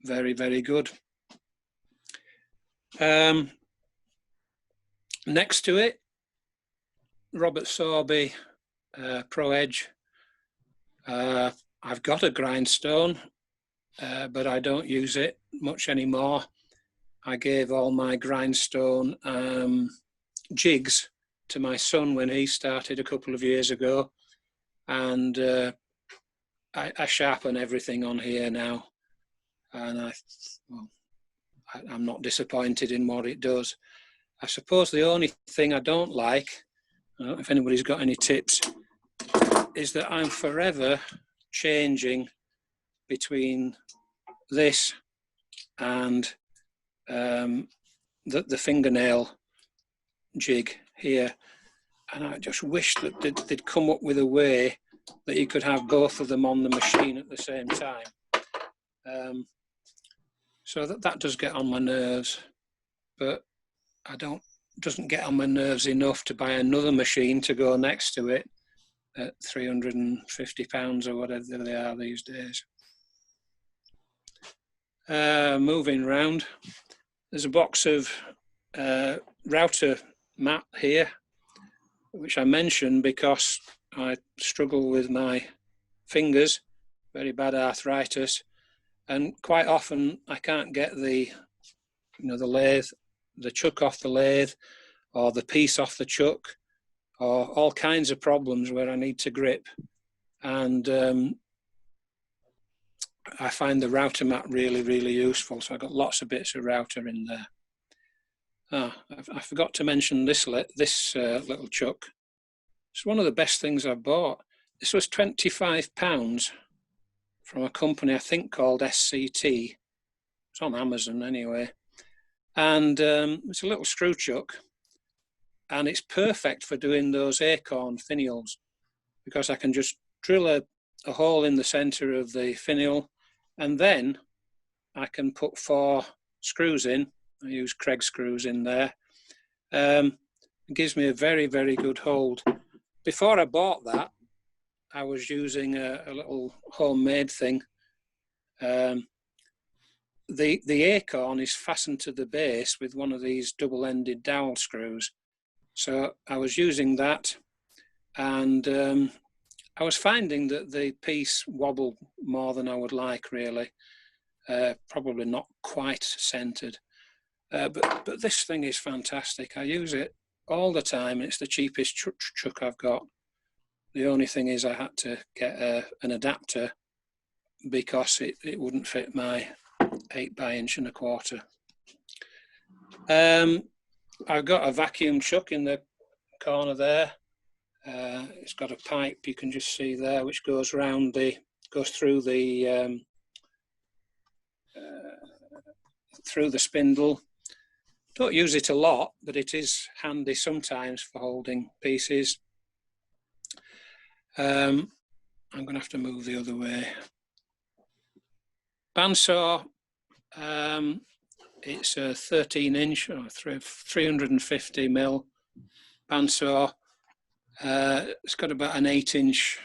very, very good. Next to it, Robert Sorby Pro Edge. I've got a grindstone, but I don't use it much anymore. I gave all my grindstone jigs to my son when he started a couple of years ago, and I sharpen everything on here now, and I'm not disappointed in what it does. I suppose the only thing I don't like, I don't know if anybody's got any tips, is that I'm forever changing between this and the fingernail jig here, and I just wish that they'd come up with a way that you could have both of them on the machine at the same time. So that does get on my nerves, but doesn't get on my nerves enough to buy another machine to go next to it at £350 or whatever they are these days. Moving round, there's a box of router mat here, which I mentioned because I struggle with my fingers, very bad arthritis, and quite often I can't get the lathe, the chuck off the lathe, or the piece off the chuck, or all kinds of problems where I need to grip. And I find the router mat really, really useful. So I've got lots of bits of router in there. I forgot to mention this little chuck. It's one of the best things I've bought. This was £25 from a company I think called SCT. It's on Amazon anyway. And it's a little screw chuck, and it's perfect for doing those acorn finials, because I can just drill a hole in the centre of the finial, and then I can put 4 screws in. I use Craig screws in there. It gives me a very, very good hold. Before I bought that, I was using a little homemade thing. The acorn is fastened to the base with one of these double-ended dowel screws. So I was using that, and I was finding that the piece wobbled more than I would like, really. Probably not quite centered. But this thing is fantastic. I use it all the time. It's the cheapest chuck I've got. The only thing is I had to get an adapter because it wouldn't fit my 8 by 1.25 inch. I've got a vacuum chuck in the corner there. It's got a pipe you can just see there, which goes through the spindle. Don't use it a lot, but it is handy sometimes for holding pieces. I'm going to have to move the other way. Bandsaw, it's a 13-inch or 350mm bandsaw. It's got about an 8-inch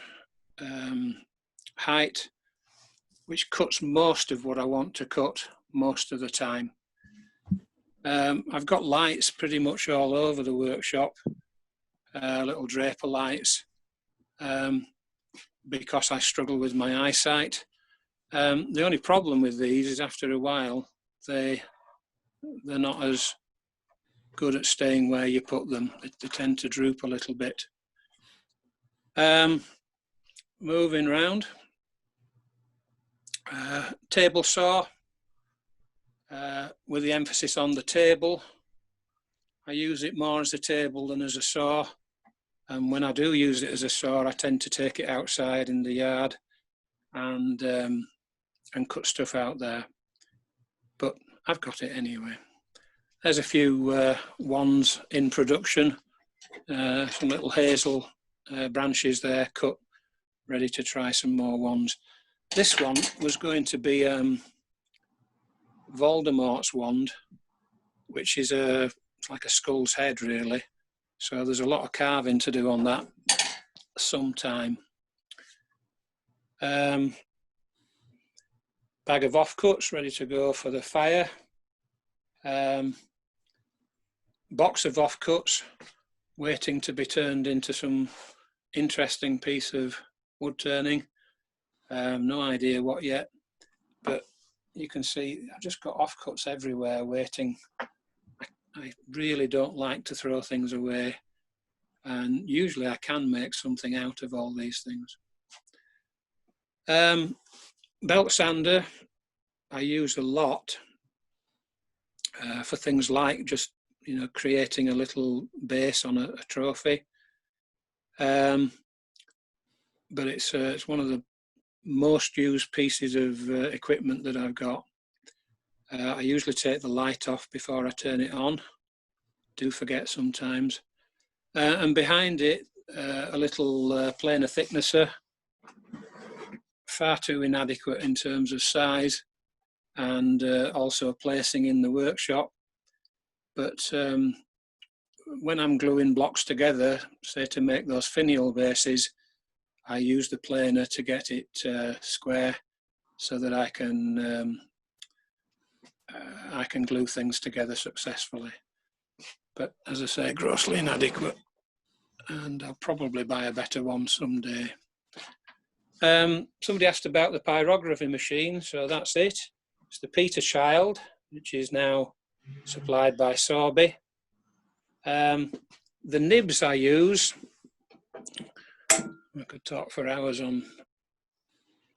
height, which cuts most of what I want to cut most of the time. I've got lights pretty much all over the workshop, little draper lights, because I struggle with my eyesight. The only problem with these is after a while, they're not as good at staying where you put them. They tend to droop a little bit. Moving round, table saw, with the emphasis on the table. I use it more as a table than as a saw. And when I do use it as a saw, I tend to take it outside in the yard and cut stuff out there. But I've got it anyway. There's a few wands in production, some little hazel branches there cut, ready to try some more wands. This one was going to be Voldemort's wand, which is it's like a skull's head, really. So there's a lot of carving to do on that sometime. Bag of offcuts ready to go for the fire. Box of offcuts waiting to be turned into some interesting piece of wood turning. No idea what yet, but you can see I've just got offcuts everywhere waiting. I really don't like to throw things away, and usually I can make something out of all these things. Belt sander I use a lot for things like just, creating a little base on a trophy. But it's one of the most used pieces of equipment that I've got. I usually take the light off before I turn it on. Do forget sometimes. And behind it, a little planer thicknesser. Far too inadequate in terms of size, and also placing in the workshop. But when I'm gluing blocks together, say to make those finial bases, I use the planer to get it square so that I can glue things together successfully. But as I say, grossly inadequate, and I'll probably buy a better one someday. Somebody asked about the pyrography machine, so that's it. It's the Peter Child, which is now supplied by Sorby. The nibs I use, I could talk for hours on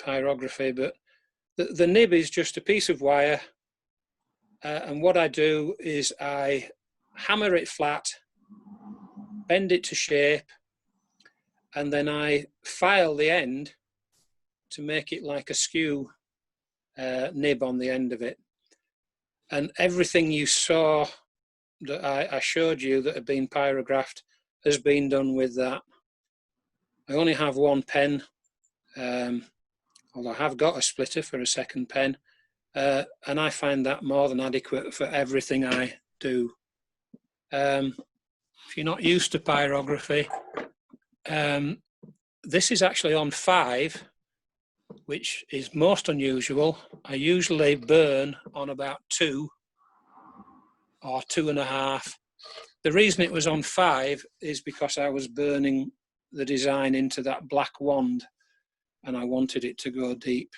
pyrography, but the nib is just a piece of wire, and what I do is I hammer it flat, bend it to shape, and then I file the end to make it like a skew nib on the end of it. And everything you saw that I showed you that had been pyrographed has been done with that. I only have one pen, although I have got a splitter for a second pen, and I find that more than adequate for everything I do. If you're not used to pyrography, this is actually on 5, which is most unusual. I usually burn on about 2 or 2.5. The reason it was on 5 is because I was burning the design into that black wand and I wanted it to go deep.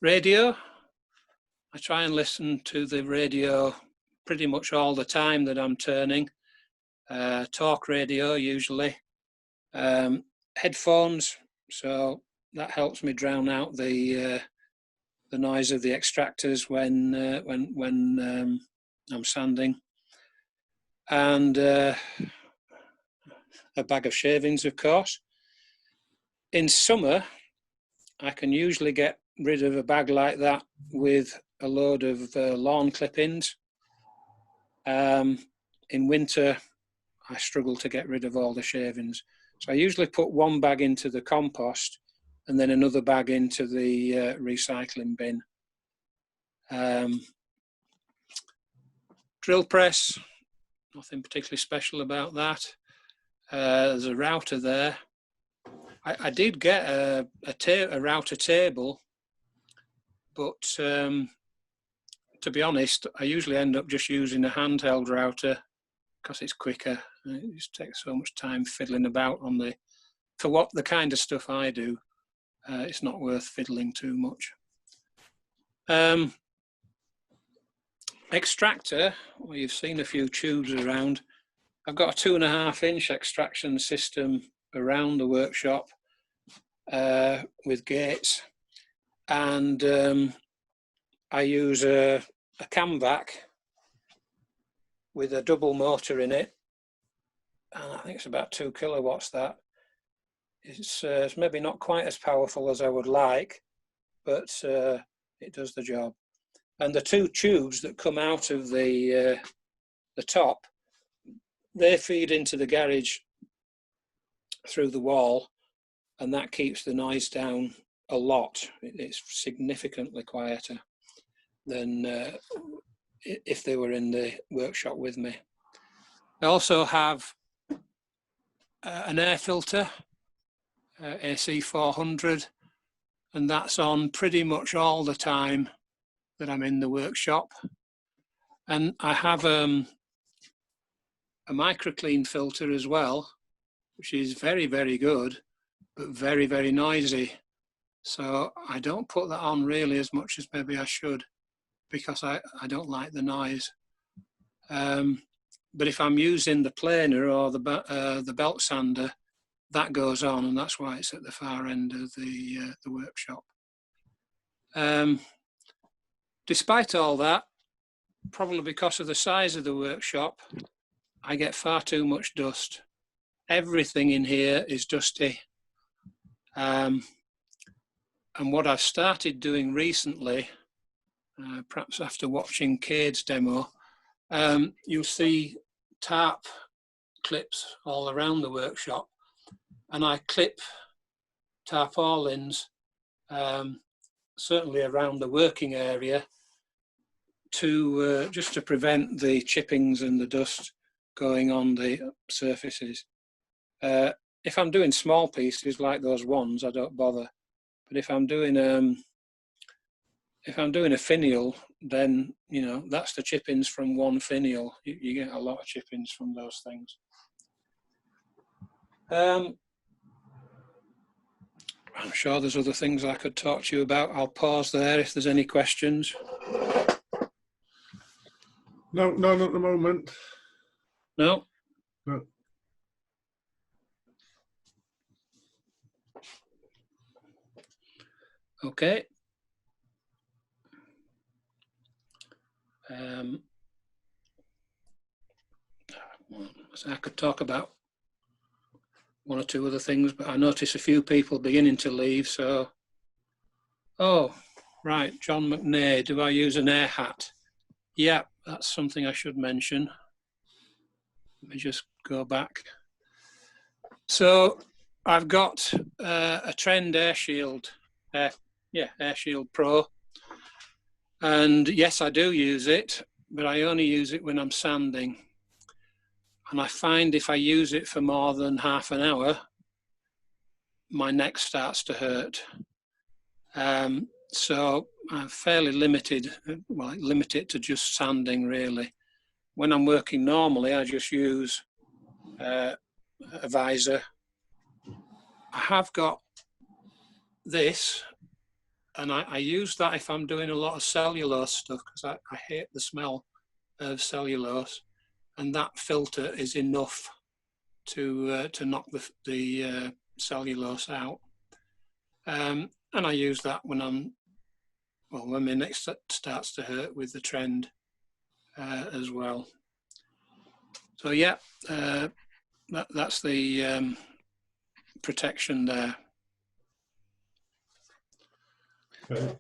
Radio, I try and listen to the radio pretty much all the time that I'm turning. Talk radio usually. Headphones, so that helps me drown out the noise of the extractors when I'm sanding. And a bag of shavings, of course. In summer, I can usually get rid of a bag like that with a load of lawn clippings. In winter, I struggle to get rid of all the shavings. So I usually put one bag into the compost and then another bag into the recycling bin. Drill press, nothing particularly special about that. There's a router there. I did get a router table, but to be honest, I usually end up just using a handheld router because it's quicker. It just takes so much time fiddling about on for the kind of stuff I do. It's not worth fiddling too much. Extractor, well, you've seen a few tubes around. I've got a 2.5-inch extraction system around the workshop with gates, and I use a camvac with a double motor in it, and I think it's about 2 kilowatts. That it's maybe not quite as powerful as I would like, but it does the job. And the 2 tubes that come out of the top, they feed into the garage through the wall, and that keeps the noise down a lot. It's significantly quieter than if they were in the workshop with me. I also have an air filter, AC 400, and that's on pretty much all the time that I'm in the workshop. And I have a microclean filter as well, which is very, very good, but very, very noisy. So I don't put that on really as much as maybe I should, because I don't like the noise. But if I'm using the planer or the belt sander, that goes on, and that's why it's at the far end of the workshop. Despite all that, probably because of the size of the workshop, I get far too much dust. Everything in here is dusty. And what I've started doing recently, perhaps after watching Cade's demo, you'll see tarp clips all around the workshop, and I clip tarpaulins certainly around the working area to just to prevent the chippings and the dust going on the surfaces. If I'm doing small pieces like those ones, I don't bother. But if I'm doing a finial, then that's the chippings from one finial. You get a lot of chippings from those things. I'm sure there's other things I could talk to you about. I'll pause there if there's any questions. No, none at the moment. No? No. Okay. So I could talk about one or two other things, but I notice a few people beginning to leave. So, oh, right, John McNay, do I use an air hat? Yeah, that's something I should mention. Let me just go back. So I've got a Trend Air Shield, Air Shield Pro. And yes, I do use it, but I only use it when I'm sanding. And I find if I use it for more than half an hour, my neck starts to hurt. So I'm fairly limited, well, I limit it to just sanding really. When I'm working normally, I just use a visor. I have got this, and I use that if I'm doing a lot of cellulose stuff, because I hate the smell of cellulose, and that filter is enough to knock the cellulose out. And I use that when when my neck starts to hurt with the Trend as well. So yeah, that's the protection there. Okay.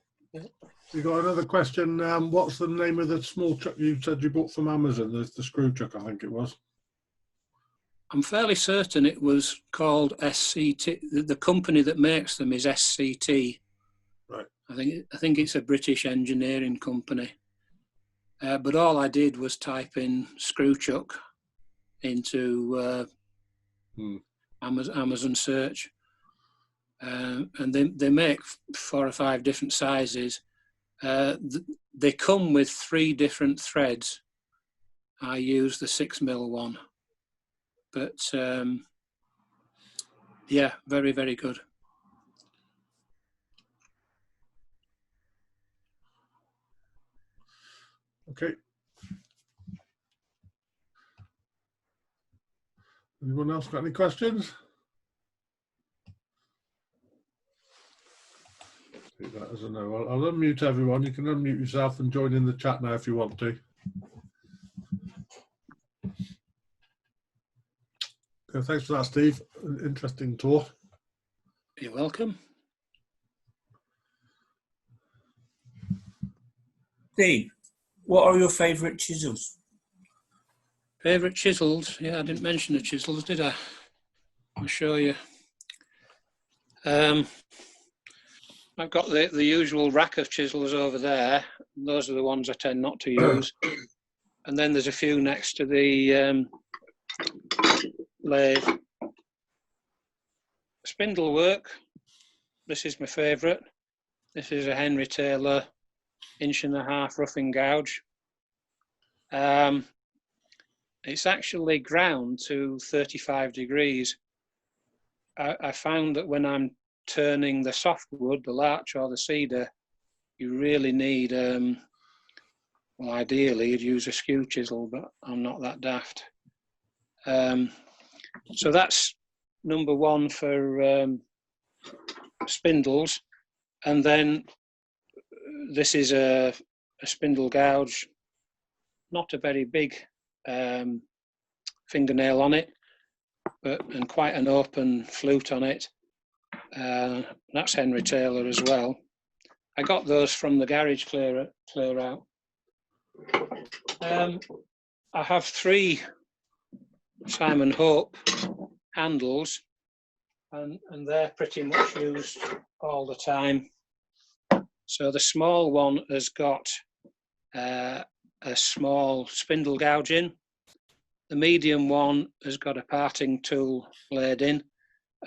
You got another question? What's the name of the small truck you said you bought from Amazon? The screw truck, I think it was. I'm fairly certain it was called SCT. The company that makes them is SCT. Right. I think it's a British engineering company. But all I did was type in screw chuck into Amazon search, and they make 4 or 5 different sizes. They come with 3 different threads. I use the 6mm one, but yeah, very, very good. Okay. Anyone else got any questions? Take that as a no. I'll unmute everyone. You can unmute yourself and join in the chat now if you want to. Okay, thanks for that, Steve. Interesting talk. You're welcome. Steve, what are your favourite chisels? Favourite chisels? Yeah, I didn't mention the chisels, did I? I'll show you. I've got the usual rack of chisels over there. Those are the ones I tend not to use. And then there's a few next to the lathe. Spindle work. This is my favourite. This is a Henry Taylor 1.5" roughing gouge. It's actually ground to 35 degrees. I found that when I'm turning the softwood, the larch or the cedar, you really need, well, ideally you'd use a skew chisel, but I'm not that daft. So that's number 1 for spindles. And then this is a spindle gouge, not a very big fingernail on it, and quite an open flute on it. That's Henry Taylor as well. I got those from the garage clear out. I have 3 Simon Hope handles, and they're pretty much used all the time. So the small one has got a small spindle gouge in. The medium one has got a parting tool laid in,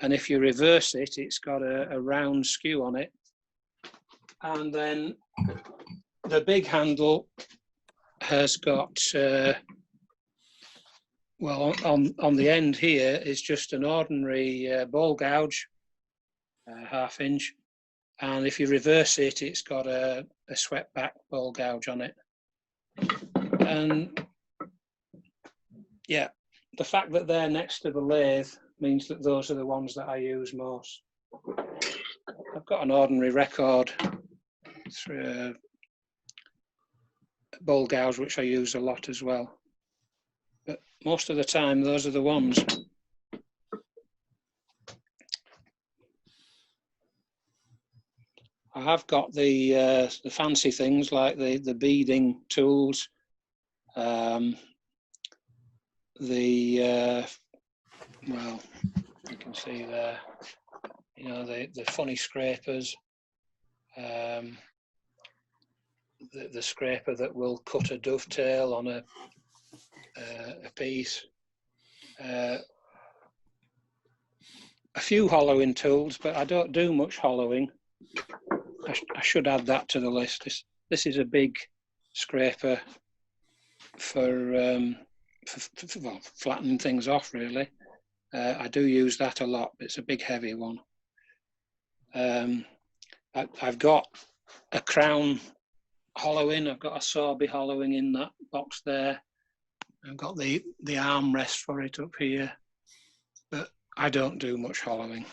and if you reverse it, it's got a round skew on it. And then the big handle has got, well, on the end here is just an ordinary ball gouge, 1/2 inch. And if you reverse it, it's got a swept back ball gouge on it. And yeah, the fact that they're next to the lathe means that those are the ones that I use most. I've got an ordinary record ball gouge, which I use a lot as well. But most of the time, those are the ones. I have got the fancy things like the beading tools, well, you can see there, you know, the funny scrapers, the scraper that will cut a dovetail on a piece. A few hollowing tools, but I don't do much hollowing. I should add that to the list. This is a big scraper for well, flattening things off, really. I do use that a lot. It's a big, heavy one. I've got a crown hollowing. I've got a Sorby hollowing in that box there. I've got the armrest for it up here, but I don't do much hollowing.